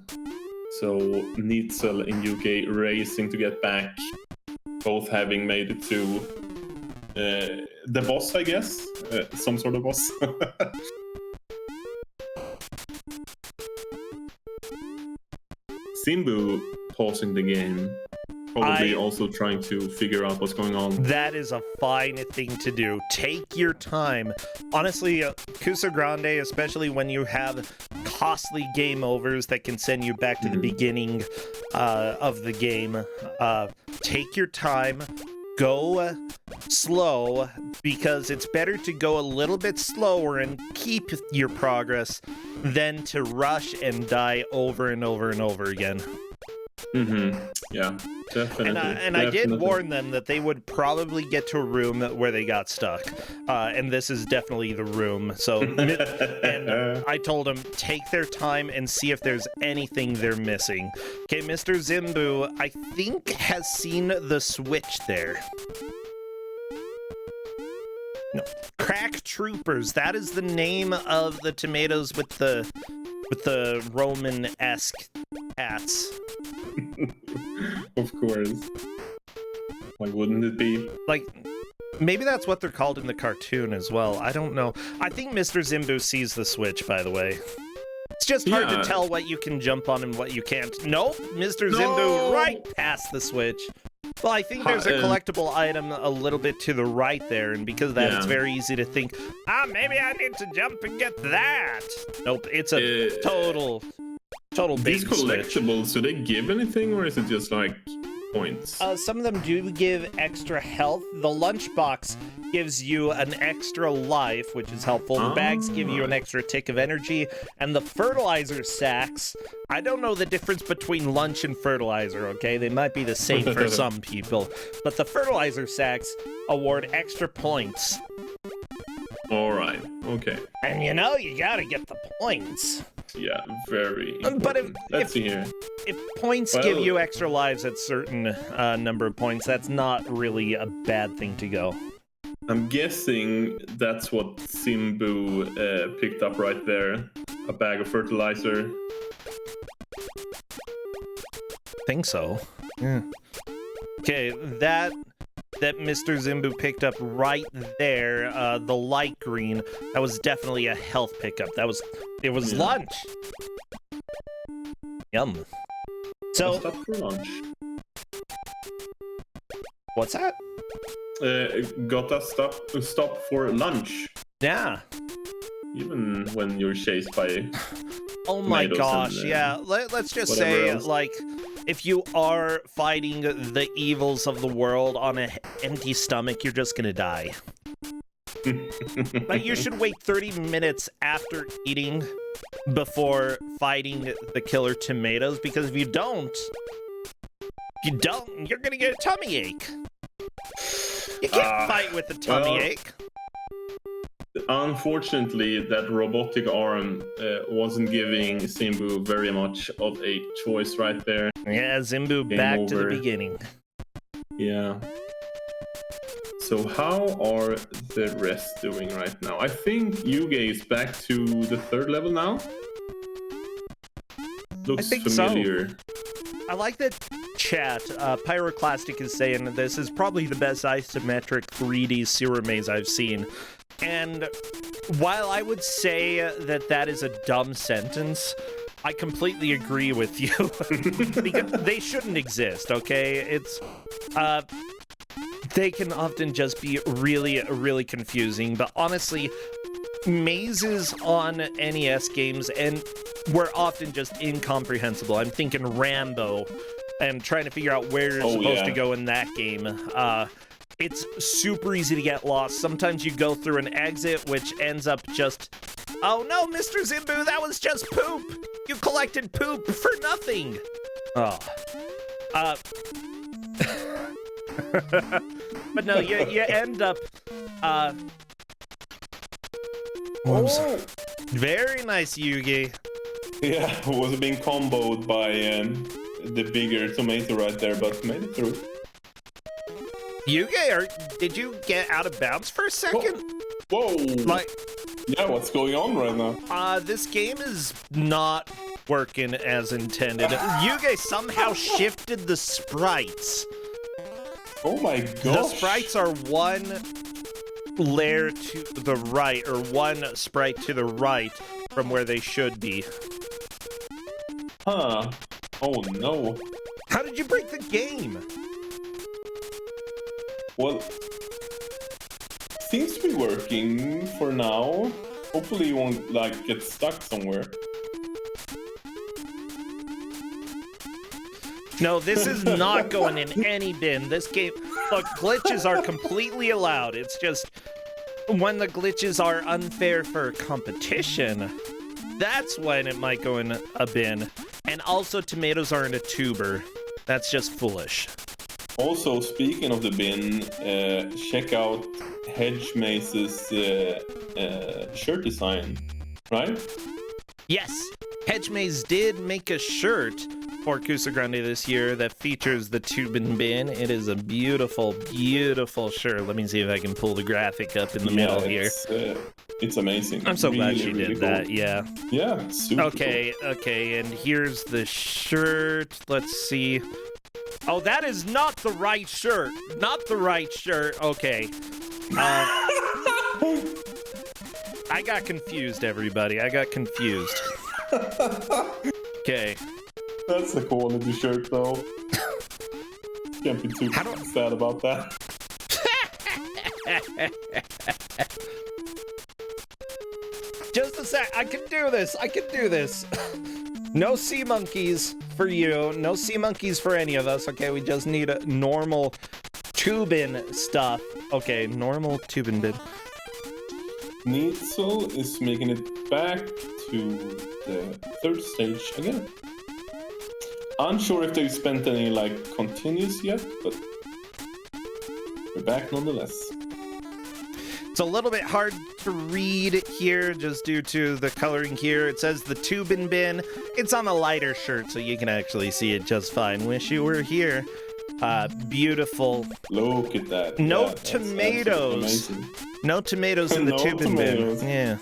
So Nitzel and Yugi racing to get back, both having made it to the boss, I guess. Some sort of boss. Simbu pausing the game. Probably also trying to figure out what's going on. That is a fine thing to do. Take your time. Honestly, Kuso6rande, especially when you have costly game overs that can send you back to the beginning of the game, take your time. Go slow, because it's better to go a little bit slower and keep your progress than to rush and die over and over and over again. Yeah, definitely. And I did warn them that they would probably get to a room where they got stuck. And this is definitely the room. So, and I told them, take their time and see if there's anything they're missing. Okay, Mr. Zimbu, I think, has seen the switch there. No. Crack Troopers, that is the name of the tomatoes with the Roman-esque hats. Of course. Why wouldn't it be? Like, maybe that's what they're called in the cartoon as well. I don't know. I think Mr. Zimbu sees the switch, by the way. It's just hard to tell what you can jump on and what you can't. Nope, Mr. Zimbu right past the switch. Well, I think there's a collectible item a little bit to the right there, and because of that, it's very easy to think, maybe I need to jump and get that. Nope, it's a total These bait switch. collectibles, do they give anything, or is it just like points? Some of them do give extra health. The lunchbox gives you an extra life, which is helpful. The bags give you an extra tick of energy. And the fertilizer sacks, I don't know the difference between lunch and fertilizer, okay? They might be the same for some people. But the fertilizer sacks award extra points. All right, okay. And you know, you gotta get the points. Yeah, very important. But Let's see here. If points give you extra lives at certain number of points, that's not really a bad thing to go. I'm guessing that's what Simbu picked up right there. A bag of fertilizer. Think so. Yeah. Okay, that Mr. Zimbu picked up right there, the light green, that was definitely a health pickup. It was lunch. Yum. So, Stop for lunch. What's that? Gotta stop for lunch. Yeah. Even when you're chased by Oh my gosh, and, yeah. Let's just say, else. like, if you are fighting the evils of the world on an empty stomach, you're just gonna die. Like, you should wait 30 minutes after eating before fighting the killer tomatoes, because if you don't, you're gonna get a tummy ache. You can't fight with a tummy ache. Unfortunately, that robotic arm wasn't giving Simbu very much of a choice right there. Yeah, Zimbu back to the beginning. Yeah. So how are the rest doing right now? I think Yugi is back to the 3rd level now. Looks familiar. So. I like that chat. Pyroclastic is saying that this is probably the best isometric 3D sewer maze I've seen. And while I would say that is a dumb sentence, I completely agree with you. Because they shouldn't exist, okay? they can often just be really, really confusing. But honestly, mazes on NES games and were often just incomprehensible. I'm thinking Rambo and trying to figure out where you're supposed to go in that game. It's super easy to get lost. Sometimes you go through an exit, which ends up just, oh no, Mr. Zimbu, that was just poop. You collected poop for nothing. Oh. But no, you end up, very nice, Yugi. Yeah, was being comboed by the bigger tomato right there, but made it through. Yugi, did you get out of bounds for a second? Whoa! Like, yeah, what's going on right now? This game is not working as intended. Yugi somehow shifted the sprites. Oh my gosh. The sprites are one layer to the right, or one sprite to the right from where they should be. Huh. Oh no. How did you break the game? Well, seems to be working for now. Hopefully you won't, like, get stuck somewhere. No, this is not going in any bin. This game, look, glitches are completely allowed. It's just when the glitches are unfair for competition, that's when it might go in a bin. And also, tomatoes are in a tuber. That's just foolish. Also, speaking of the bin, check out Hedge Mace's shirt design, right? Yes, Hedge Maze did make a shirt for Kuso6rande this year that features the Tubin bin. It is a beautiful, beautiful shirt. Let me see if I can pull the graphic up in the middle here. It's amazing. I'm so glad really, she really did cool. that, yeah. Yeah, super Okay, cool. okay, and here's the shirt. Let's see. Oh, that is not the right shirt. Not the right shirt. Okay. I got confused, everybody. I got confused. Okay. That's a quality shirt, though. Can't be too sad about that. Just a sec. I can do this. I can do this. No sea monkeys for you. No sea monkeys for any of us. Okay, we just need a normal tubin stuff. Okay, normal tubin bin. Neitzel is making it back to the third stage again. Unsure if they've spent any, like, continues yet, but we're back nonetheless. It's a little bit hard to read here just due to the coloring here. It says the Tubin bin. It's on a lighter shirt, so you can actually see it just fine. Wish you were here. Beautiful. Look at that. No Yeah, tomatoes. No tomatoes in the No Tubin tomatoes. bin. Yeah.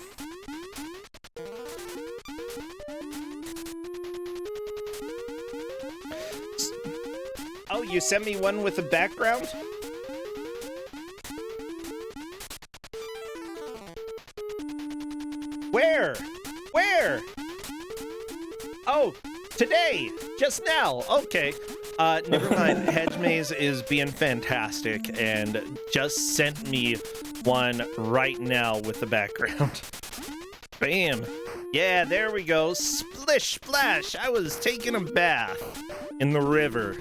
Oh, you sent me one with a background? Where? Where? Oh, today, just now. Okay. Never mind. Hedge Maze is being fantastic and just sent me one right now with the background. Bam. Yeah, there we go. Splish splash. I was taking a bath in the river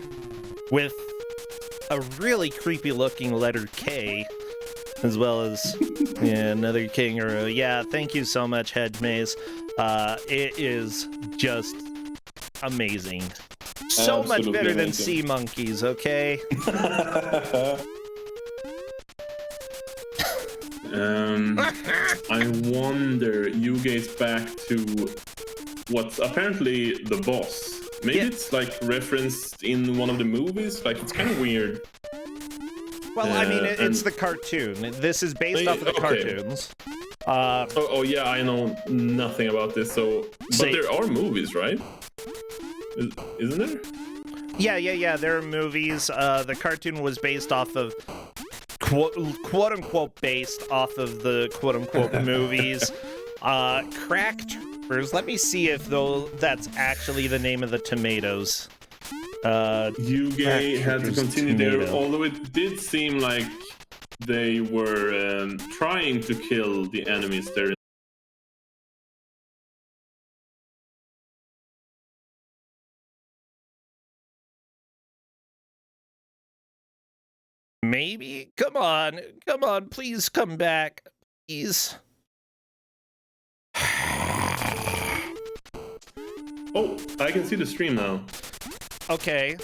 with a really creepy looking letter K, as well as another kangaroo. Yeah, thank you so much, Hedge Maze. It is just amazing. So Absolutely much better than amazing. sea monkeys, okay? I wonder, you guys back to what's apparently the boss. Maybe it's like referenced in one of the movies. Like, it's kind of weird. Well, I mean, it's the cartoon. This is based off of the cartoons. Oh yeah, I know nothing about this. So, but there are movies, right? Isn't there? Yeah. There are movies. The cartoon was based off of quote unquote based off of the quote unquote movies. Crack Troopers. Let me see if that's actually the name of the tomatoes. Yuge had to continue there, tomato. although it did seem like they were trying to kill the enemies there. Maybe? Come on, please come back. Please. Oh, I can see the stream now. Okay.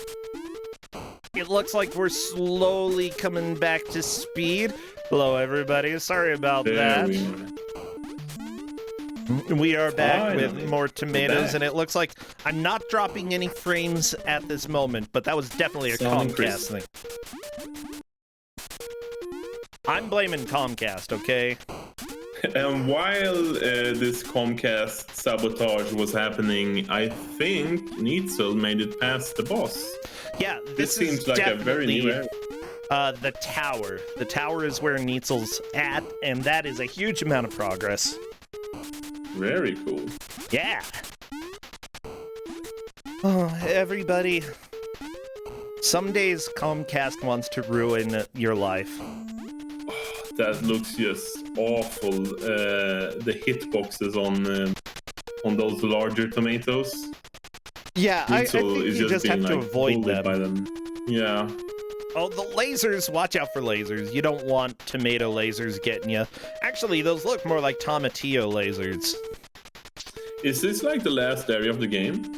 It looks like we're slowly coming back to speed. Hello, everybody. Sorry about There that. we are. We are back with Finally. more tomatoes, back. and it looks like I'm not dropping any frames at this moment, but that was definitely a Sounding Comcast thing. I'm blaming Comcast, okay? And while this Comcast sabotage was happening, I think Neitzel made it past the boss. Yeah, This is seems like a very new definitely, area. the tower. The tower is where Neitzel's at, and that is a huge amount of progress. Very cool. Yeah. Oh, everybody. Some days Comcast wants to ruin your life. That looks just awful. The hitboxes on those larger tomatoes. Yeah, I think Neitzel is you just have being, to like, avoid bullied them. by them. Yeah. Oh, the lasers! Watch out for lasers. You don't want tomato lasers getting you. Actually, those look more like tomatillo lasers. Is this like the last area of the game?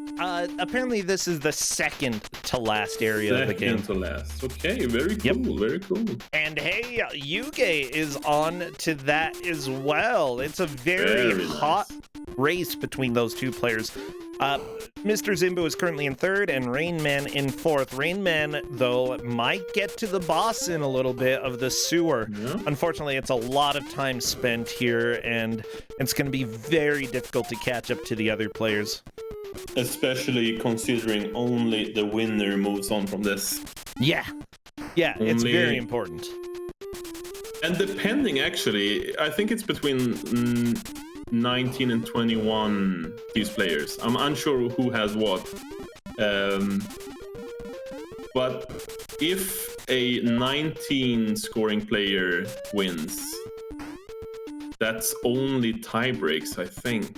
Apparently this is the second to last area of the game. Second to last. Okay, very cool, Yep. very cool. And hey, Yuge is on to that as well. It's a very Very hot nice. race between those two players. Mr. Zimbo is currently in third and Rain Man in fourth. Rain Man, though, might get to the boss in a little bit of the sewer. Yeah. Unfortunately, it's a lot of time spent here, and it's going to be very difficult to catch up to the other players. Especially considering only the winner moves on from this. Yeah. Yeah, it's Only- very important. And depending, actually, I think it's between 19 and 21 these players. I'm unsure who has what. But if a 19 scoring player wins, that's only tie breaks, I think,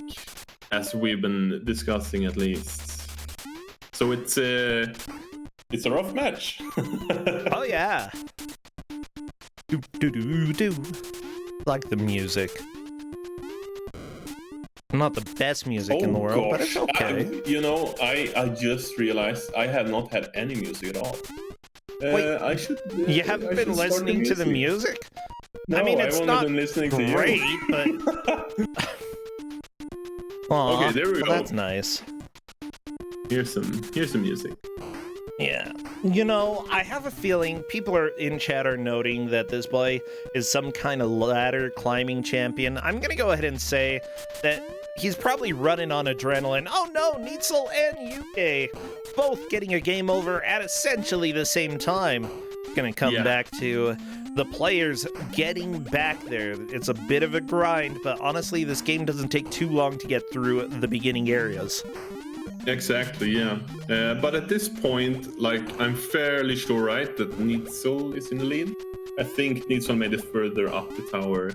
as we've been discussing at least. So it's a rough match. Oh, yeah. Do, do, do, do. Like the music. Not the best music in the world, but it's okay. I just realized I have not had any music at all. Wait, I should. You haven't I been should start listening to the music? No, I mean, it's I've not only been listening to you. great, but... Aw, Okay, there we well, go. that's nice. Here's some music. Yeah. I have a feeling people are in chat are noting that this boy is some kind of ladder climbing champion. I'm gonna go ahead and say that he's probably running on adrenaline. Oh no, Neitzel and Yuge both getting a game over at essentially the same time. Gonna come back to the players getting back there. It's a bit of a grind, but honestly, this game doesn't take too long to get through the beginning areas. Exactly, yeah. But at this point, I'm fairly sure, right, that Neitzel is in the lead. I think Neitzel made it further up the tower.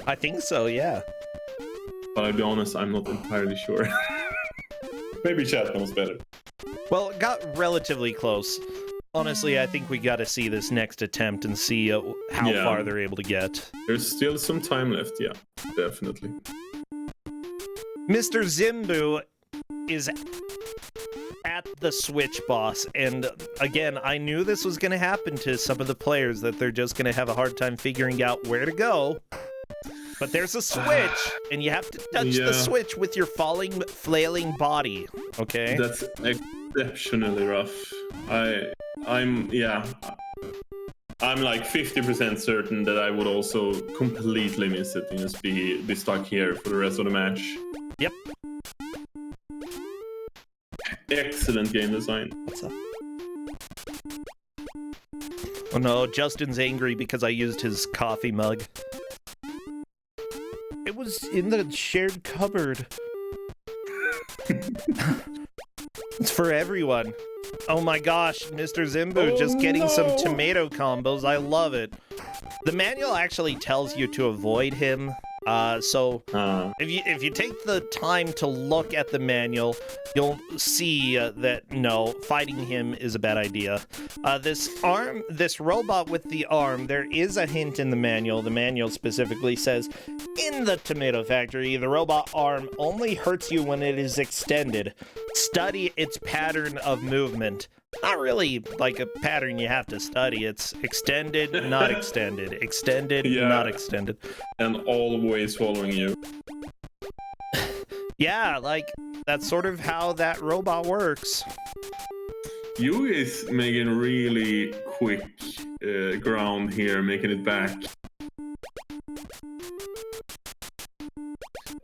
I think so, yeah. But I'll be honest, I'm not entirely sure. Maybe chat knows better. Well, it got relatively close. Honestly, I think we got to see this next attempt and see how far they're able to get. There's still some time left, yeah, definitely. Mr. Zimbu is at the Switch boss, and again, I knew this was going to happen to some of the players, that they're just going to have a hard time figuring out where to go. But there's a switch, and you have to touch the switch with your flailing body, okay? That's exceptionally rough. I'm like 50% certain that I would also completely miss it and just be stuck here for the rest of the match. Yep. Excellent game design. What's up? Oh no, Justin's angry because I used his coffee mug. It was in the shared cupboard. It's for everyone. Oh my gosh, Mr. Zimbu just getting some tomato combos. I love it. The manual actually tells you to avoid him. So if you take the time to look at the manual, you'll see that no, fighting him is a bad idea. This robot with the arm, there is a hint in the manual. The manual specifically says, in the tomato factory, the robot arm only hurts you when it is extended. Study its pattern of movement. Not really like a pattern you have to study. It's extended, not extended. Extended, not extended. And always following you. Yeah, like, that's sort of how that robot works. You is making really quick ground here, making it back.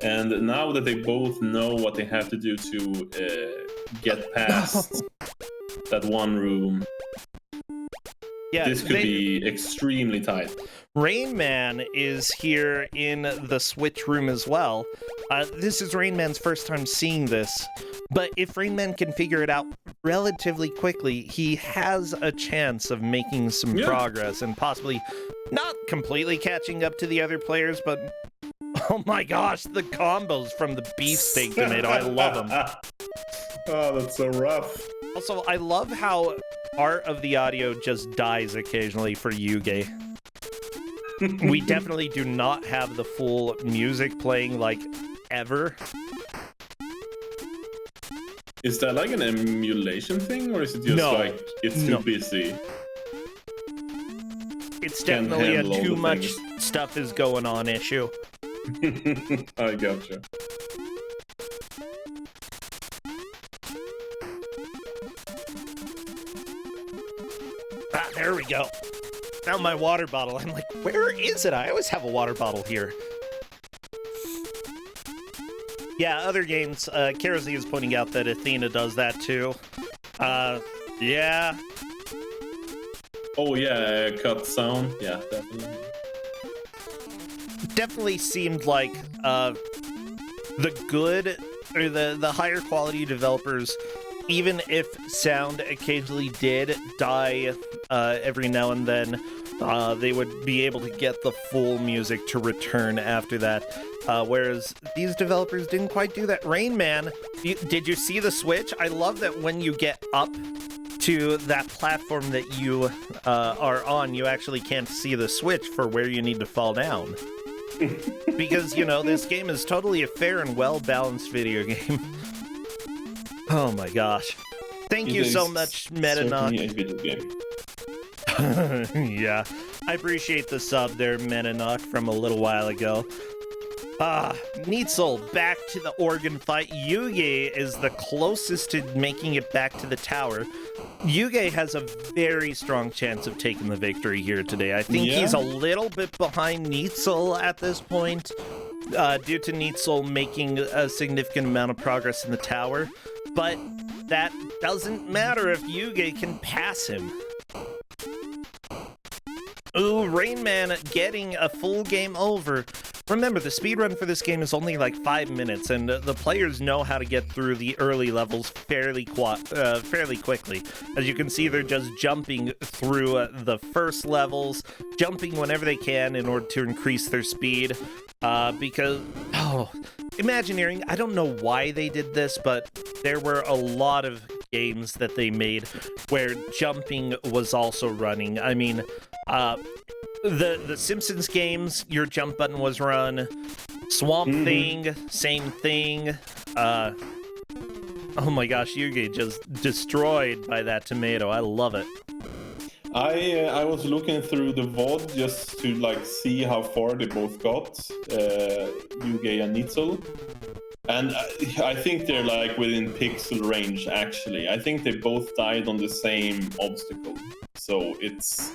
And now that they both know what they have to do to get past that one room, this could be extremely tight. Rain Man is here in the Switch room as well. This is Rain Man's first time seeing this, but if Rain Man can figure it out relatively quickly, he has a chance of making some progress and possibly not completely catching up to the other players, but oh my gosh, the combos from the beefsteak tomato, I love them. Oh, that's so rough. Also, I love how art of the audio just dies occasionally for Yuge. We definitely do not have the full music playing, like, ever. Is that like an emulation thing, or is it just like it's too busy? It's definitely a too much stuff is going on issue. I gotcha. Ah, there we go. Found my water bottle. I'm like, where is it? I always have a water bottle here. Yeah, other games, Kerosene is pointing out that Athena does that too. Yeah. Oh yeah, cut sound. Yeah, definitely. Definitely seemed like the good or the higher quality developers, even if sound occasionally did die every now and then, they would be able to get the full music to return after that. Whereas these developers didn't quite do that. Rain Man, did you see the switch? I love that when you get up to that platform that you are on, you actually can't see the switch for where you need to fall down. Because, you know, this game is totally a fair and well-balanced video game. Oh my gosh. Thank you so much, Metanock. Yeah, I appreciate the sub there, Metanock, from a little while ago. Neitzel, back to the organ fight. Yuge is the closest to making it back to the tower. Yuge has a very strong chance of taking the victory here today. I think he's a little bit behind Neitzel at this point, due to Neitzel making a significant amount of progress in the tower. But that doesn't matter if Yuge can pass him. Ooh, Rain Man getting a full game over. Remember, the speedrun for this game is only like 5 minutes, and the players know how to get through the early levels fairly quickly. As you can see, they're just jumping through the first levels, jumping whenever they can in order to increase their speed. Because, Imagineering, I don't know why they did this, but there were a lot of games that they made where jumping was also running. I mean, the Simpsons games, your jump button was run. Swamp Thing, same thing. Oh my gosh, Yugi just destroyed by that tomato. I love it. I was looking through the VOD just to like see how far they both got, Yuge and Neitzel. And I think they're like within pixel range, actually. I think they both died on the same obstacle. So it's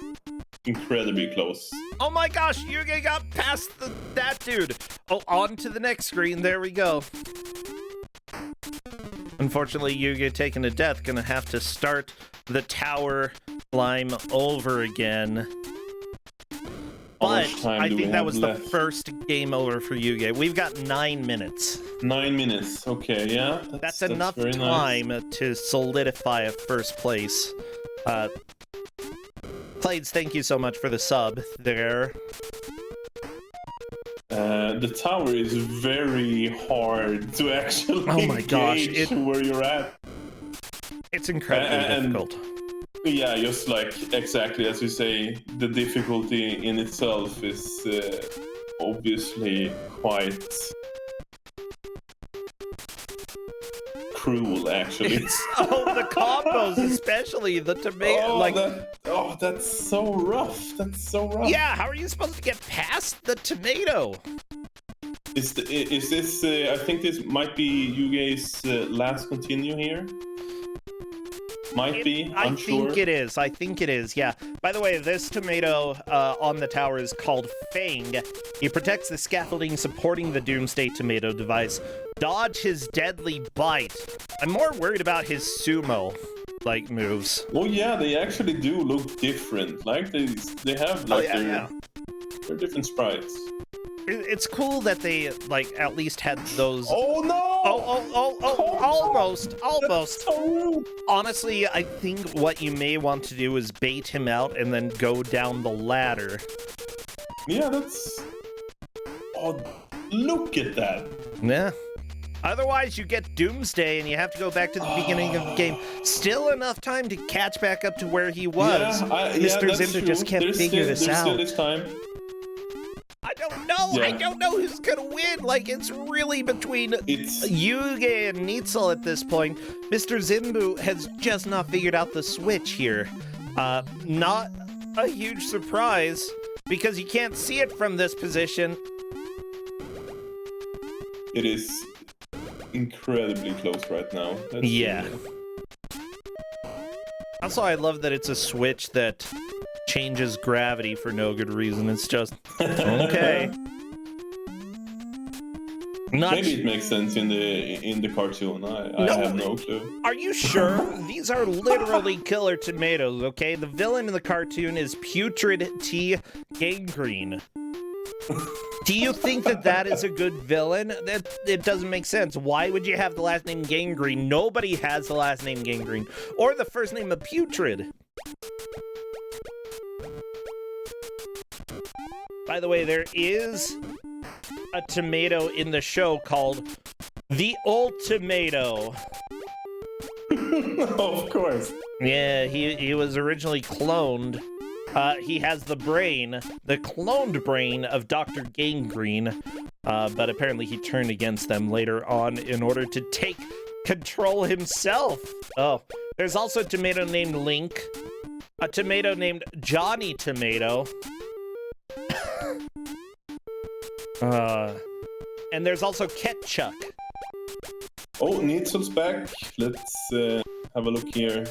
incredibly close. Oh my gosh, Yuge got past that dude. Oh, on to the next screen. There we go. Unfortunately, Yuge taken to death. Gonna have to start the tower climb over again. How But much time I do we think that have was left? the first game over for Yuge. We've got 9 minutes. 9 minutes. Okay, yeah. That's enough very time nice. to solidify a first place. Clades, thank you so much for the sub there. The tower is very hard to actually Oh my gosh, gauge where you're at. It's incredibly difficult. Yeah, just like exactly as you say, the difficulty in itself is obviously quite cruel, actually. The combos, especially the tomato. That's so rough. That's so rough. Yeah, how are you supposed to get past the tomato? Is this? I think this might be Yuge's last continue here. Might be. I'm sure. I think it is. Yeah. By the way, this tomato on the tower is called Fang. He protects the scaffolding supporting the Doomsday Tomato device. Dodge his deadly bite. I'm more worried about his sumo moves. Oh yeah, they actually do look different. Like they have they're different sprites. It's cool that they at least had those. Oh no! Almost. So rude. Honestly, I think what you may want to do is bait him out and then go down the ladder. Yeah, that's. Oh, look at that. Yeah. Otherwise, you get Doomsday and you have to go back to the beginning of the game. Still enough time to catch back up to where he was. Mr. Zimba just can't figure this out. Still is time. I don't know. Yeah. I don't know who's gonna win. It's really between Yuge and Neitzel at this point. Mr. Zimbu has just not figured out the switch here. Not a huge surprise because you can't see it from this position. It is incredibly close right now. Yeah. Also, I love that it's a switch that changes gravity for no good reason. It's just okay. Maybe it makes sense in the cartoon. I have no clue. Are you sure? These are literally killer tomatoes, okay? The villain in the cartoon is Putrid T. Gangrene. Do you think that is a good villain? It doesn't make sense. Why would you have the last name Gangrene? Nobody has the last name Gangrene. Or the first name of Putrid. By the way, there is a tomato in the show called the Ultimato. Of course. Yeah, he was originally cloned. He has the cloned brain of Dr. Gangrene, but apparently he turned against them later on in order to take control himself. Oh, there's also a tomato named Link, a tomato named Johnny Tomato, and there's also Ketchup. Oh, Neitzel's back. Let's have a look here.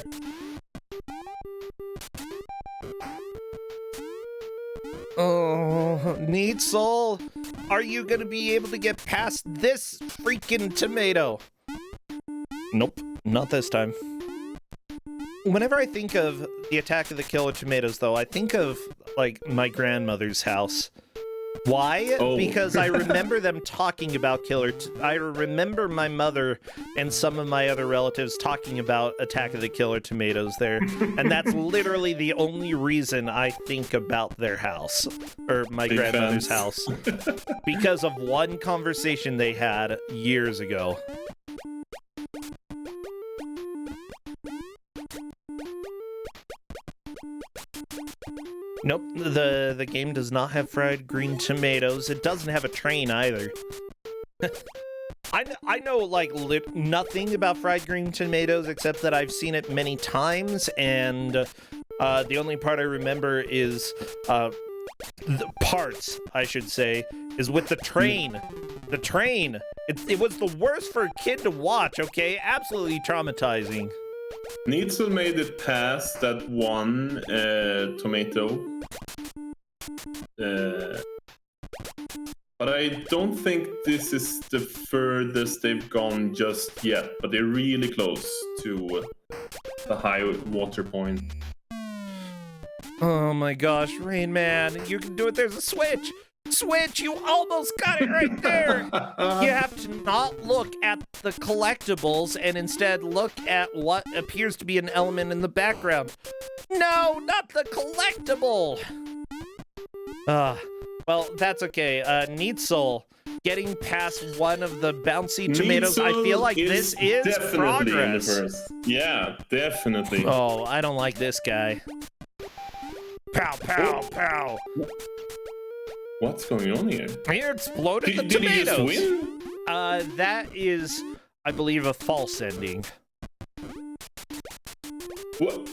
Oh, Neitzel, are you gonna be able to get past this freaking tomato? Nope, not this time. Whenever I think of the Attack of the Killer Tomatoes, though, I think of, my grandmother's house. Why? Oh. Because I remember them talking about I remember my mother and some of my other relatives talking about Attack of the Killer Tomatoes there. And that's literally the only reason I think about their house. Or my Big grandmother's fans. house. Because of one conversation they had years ago. Nope, the game does not have fried green tomatoes. It doesn't have a train either. I know nothing about fried green tomatoes except that I've seen it many times, and the only part I remember is the parts, I should say, is with the train. The train. It was the worst for a kid to watch. Okay, absolutely traumatizing. Neitzel made it past that one tomato. But I don't think this is the furthest they've gone just yet. But they're really close to the high water point. Oh my gosh, Rain Man, you can do it. There's a switch. Switch, you almost got it right there. You have to not look at the collectibles and instead look at what appears to be an element in the background. No, not the collectible. Well, that's okay. Neatsoul getting past one of the bouncy tomatoes. I feel like this is definitely progress. In the first. Yeah, definitely. Oh, I don't like this guy. Pow, pow, pow. What's going on here? He exploded the Did he just tomatoes. win? That is, I believe, a false ending. What?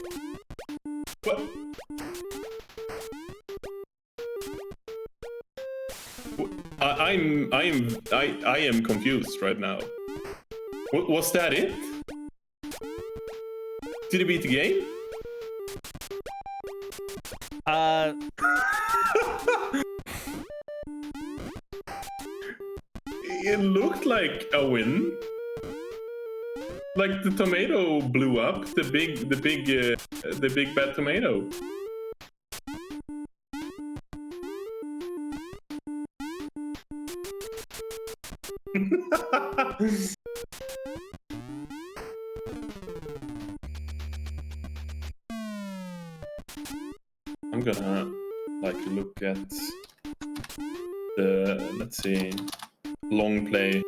What? I am confused right now. Was that it? Did he beat the game? It looked like a win. Like the tomato blew up, the big bad tomato. I'm gonna like look at the, let's see, long play.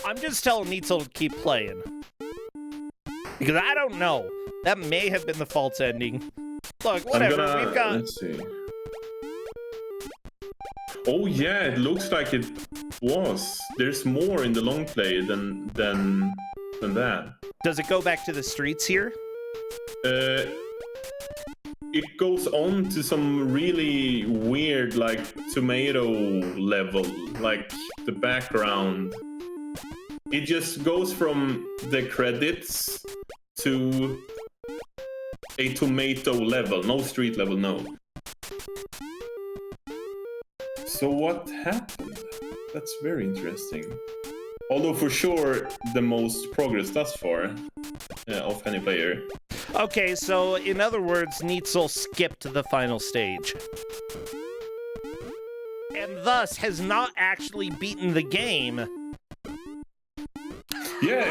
I'm just telling Neatsoul to keep playing. Because I don't know. That may have been the false ending. Look, whatever, we've got... Let's see. Oh yeah, it looks like it was. There's more in the long play than that. Does it go back to the streets here? It goes on to some really weird, like, tomato level, like the background. It just goes from the credits to a tomato level, no street level, no. So what happened? That's very interesting. Although for sure, the most progress thus far of any player. Okay, so in other words, Neatsoul skipped the final stage. And thus has not actually beaten the game. Yeah,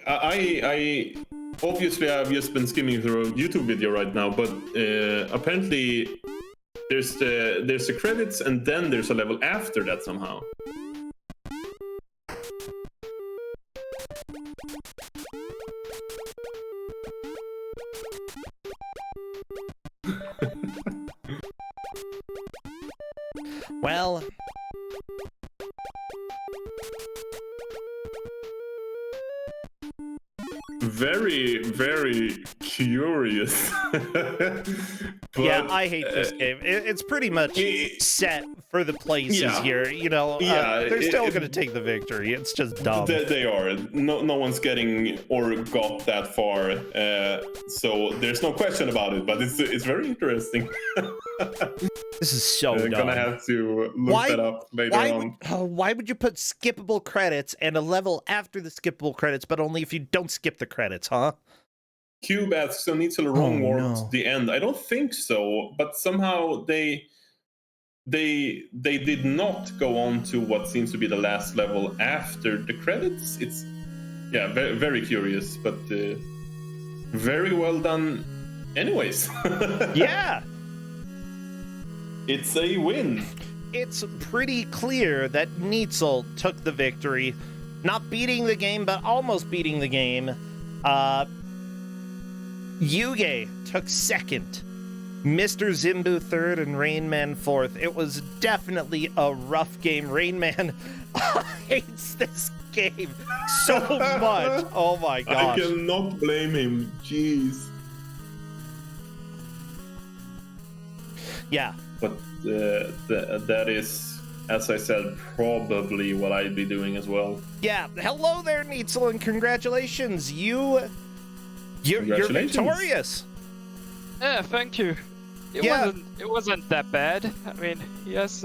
I obviously I've just been skimming through a YouTube video right now, but apparently there's the credits and then there's a level after that somehow. Well... Very, very curious. Yeah, I hate this game. It's pretty much set for the places here. You know, they're still going to take the victory. It's just dumb. They are. No one's getting or got that far. So there's no question about it. But it's very interesting. This is so dumb. I'm gonna have to look that up later on. Why would you put skippable credits and a level after the skippable credits, but only if you don't skip the credits, huh? Cube asks, so needs a wrong warped the end. I don't think so, but somehow they did not go on to what seems to be the last level after the credits. It's very, very curious, but very well done anyways. Yeah. It's a win. It's pretty clear that Neatsoul took the victory. Not beating the game, but almost beating the game. Yuge took second. Mr. Zimbu third and Rain Man fourth. It was definitely a rough game. Rain Man hates this game so much. Oh my gosh. I cannot blame him. Jeez. Yeah. But that is, as I said, probably what I'd be doing as well. Yeah. Hello there, Neatsoul, and congratulations. You're victorious. Yeah, thank you. It wasn't that bad. I mean, yes,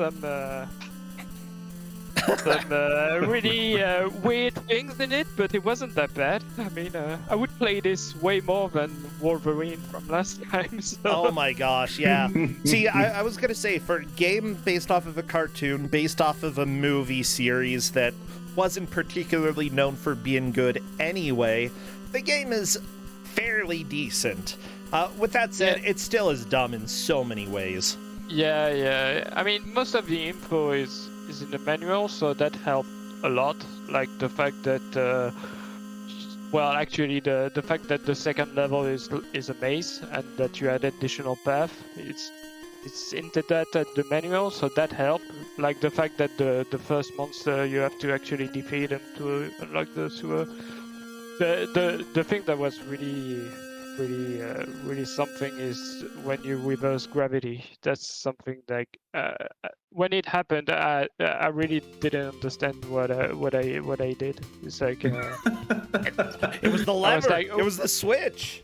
some really weird things in it, but it wasn't that bad. I mean, I would play this way more than Wolverine from last time. So. Oh my gosh, yeah. See, I was gonna say, for a game based off of a cartoon, based off of a movie series that wasn't particularly known for being good anyway, the game is fairly decent. With that said, it still is dumb in so many ways. Yeah. I mean, most of the info is in the manual, so that helped a lot. Like the fact that, well, actually, the fact that the second level is a maze and that you add additional path, it's into that at the manual, so that helped. Like the fact that the first monster you have to actually defeat him to unlock the sewer. The thing that was really something is when you reverse gravity. That's something like when it happened, I really didn't understand what I did. It's like it was the lever. Like, It was the switch.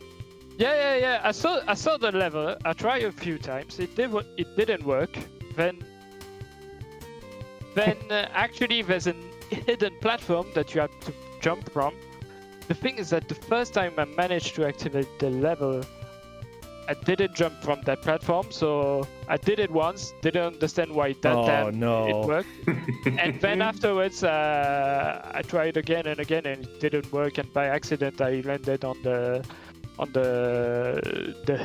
Yeah. I saw the lever. I tried a few times. It didn't work. Then actually there's a hidden platform that you have to jump from. The thing is that the first time I managed to activate the level, I didn't jump from that platform, so I did it once, didn't understand why that time it worked. And then afterwards, I tried again and again, and it didn't work, and by accident I landed on the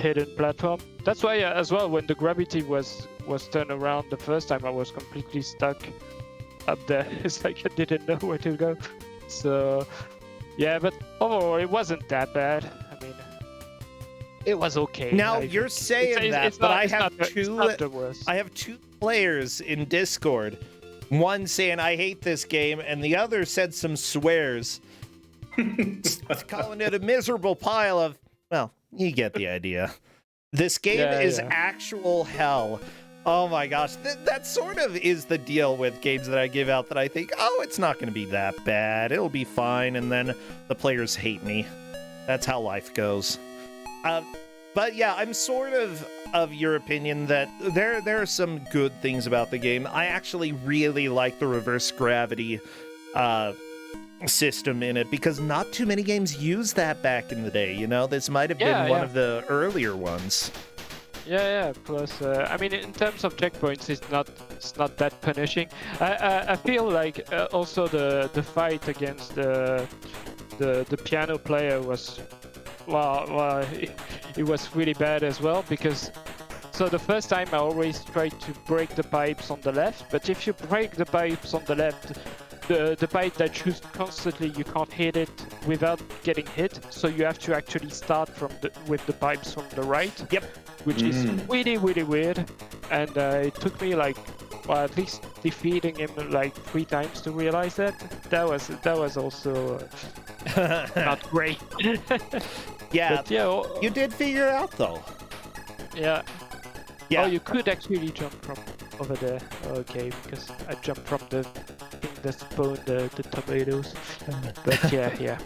hidden platform. That's why as well, when the gravity was turned around the first time, I was completely stuck up there. It's like I didn't know where to go. So yeah, but overall it wasn't that bad. I mean, it was okay. Now you're saying I have two players in Discord. One saying I hate this game, and the other said some swears, calling it a miserable pile of. Well, you get the idea. This game is actual hell. Oh my gosh, that sort of is the deal with games that I give out that I think, oh, it's not going to be that bad. It'll be fine, and then the players hate me. That's how life goes. But yeah, I'm sort of your opinion that there are some good things about the game. I actually really like the reverse gravity system in it, because not too many games used that back in the day, you know? This might have been one of the earlier ones. Yeah. Plus, I mean, in terms of checkpoints, it's not that punishing. I feel like also the fight against the piano player was, well, it was really bad as well, because so the first time I always tried to break the pipes on the left, but if you break the pipes on the left, the pipe that shoots constantly, you can't hit it without getting hit, so you have to actually start with the pipes from the right. Yep. Which is really weird, and it took me like, well, at least defeating him like 3 times to realize that. That was also not great. Yeah, but, yeah, you did figure it out though. Yeah. Yeah. Oh, you could actually jump from over there. Okay, because I jumped from the thing that spawned the tomatoes. But yeah.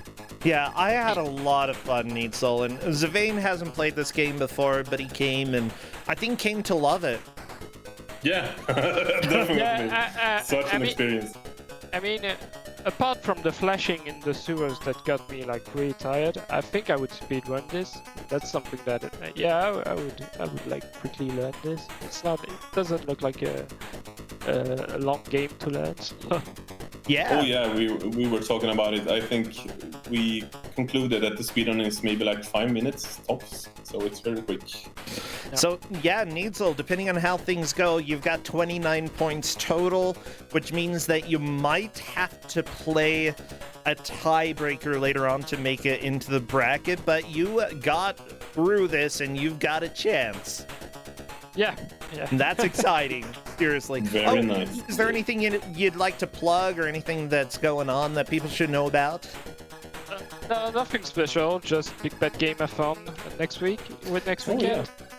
Yeah, I had a lot of fun, Needsel, and Zavane hasn't played this game before, but he came, and I think came to love it. Yeah, definitely. Such an experience. I mean, apart from the flashing in the sewers that got me like really tired, I think I would speedrun this. That's something that, I would like quickly learn this. It doesn't look like a long game to learn. So. Yeah. Oh yeah, we were talking about it. I think we concluded that the speedrun is maybe like 5 minutes tops, so it's very quick. Yeah. So yeah, Needsel, depending on how things go, you've got 29 points total, which means that you might have to play a tiebreaker later on to make it into the bracket, but you got through this and you've got a chance. Yeah. And that's exciting. Seriously. Very nice. Is there anything you'd like to plug or anything that's going on that people should know about? No, nothing special. Just Big Bad Gamer-thon next weekend.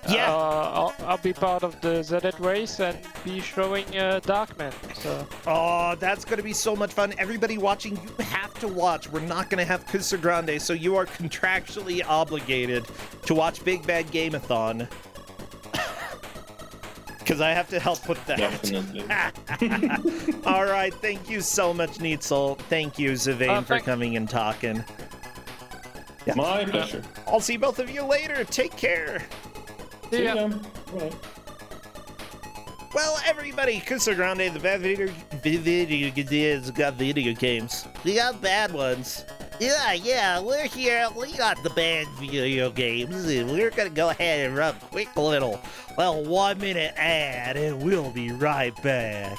Yeah. I'll be part of the ZD race and be showing Darkman. So. Oh, that's going to be so much fun. Everybody watching, you have to watch. We're not going to have Kuso6rande, so you are contractually obligated to watch Big Bad Gamer-thon. Because I have to help with that. Definitely. All right, thank you so much, Neitzel. Thank you, Zavane, for coming and talking. Yeah. My pleasure. I'll see both of you later. Take care. See Yeah. ya. Right. Well, everybody, Kuso6rande, the bad video got video games. We got bad ones. Yeah, we're here. We got the bad video games, and we're gonna go ahead and run a quick little, 1-minute ad, and we'll be right back.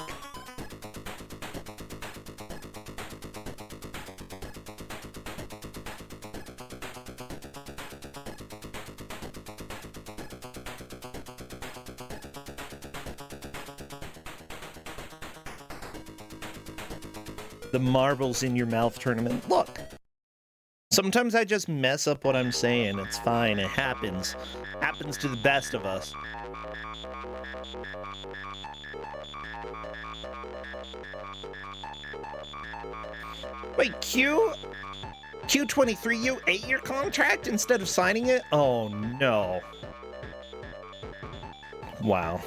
The marbles in your mouth tournament. Look, sometimes I just mess up what I'm saying. It's fine. It happens. Happens to the best of us. Wait, Q23, you ate your contract instead of signing it? Oh no. Wow.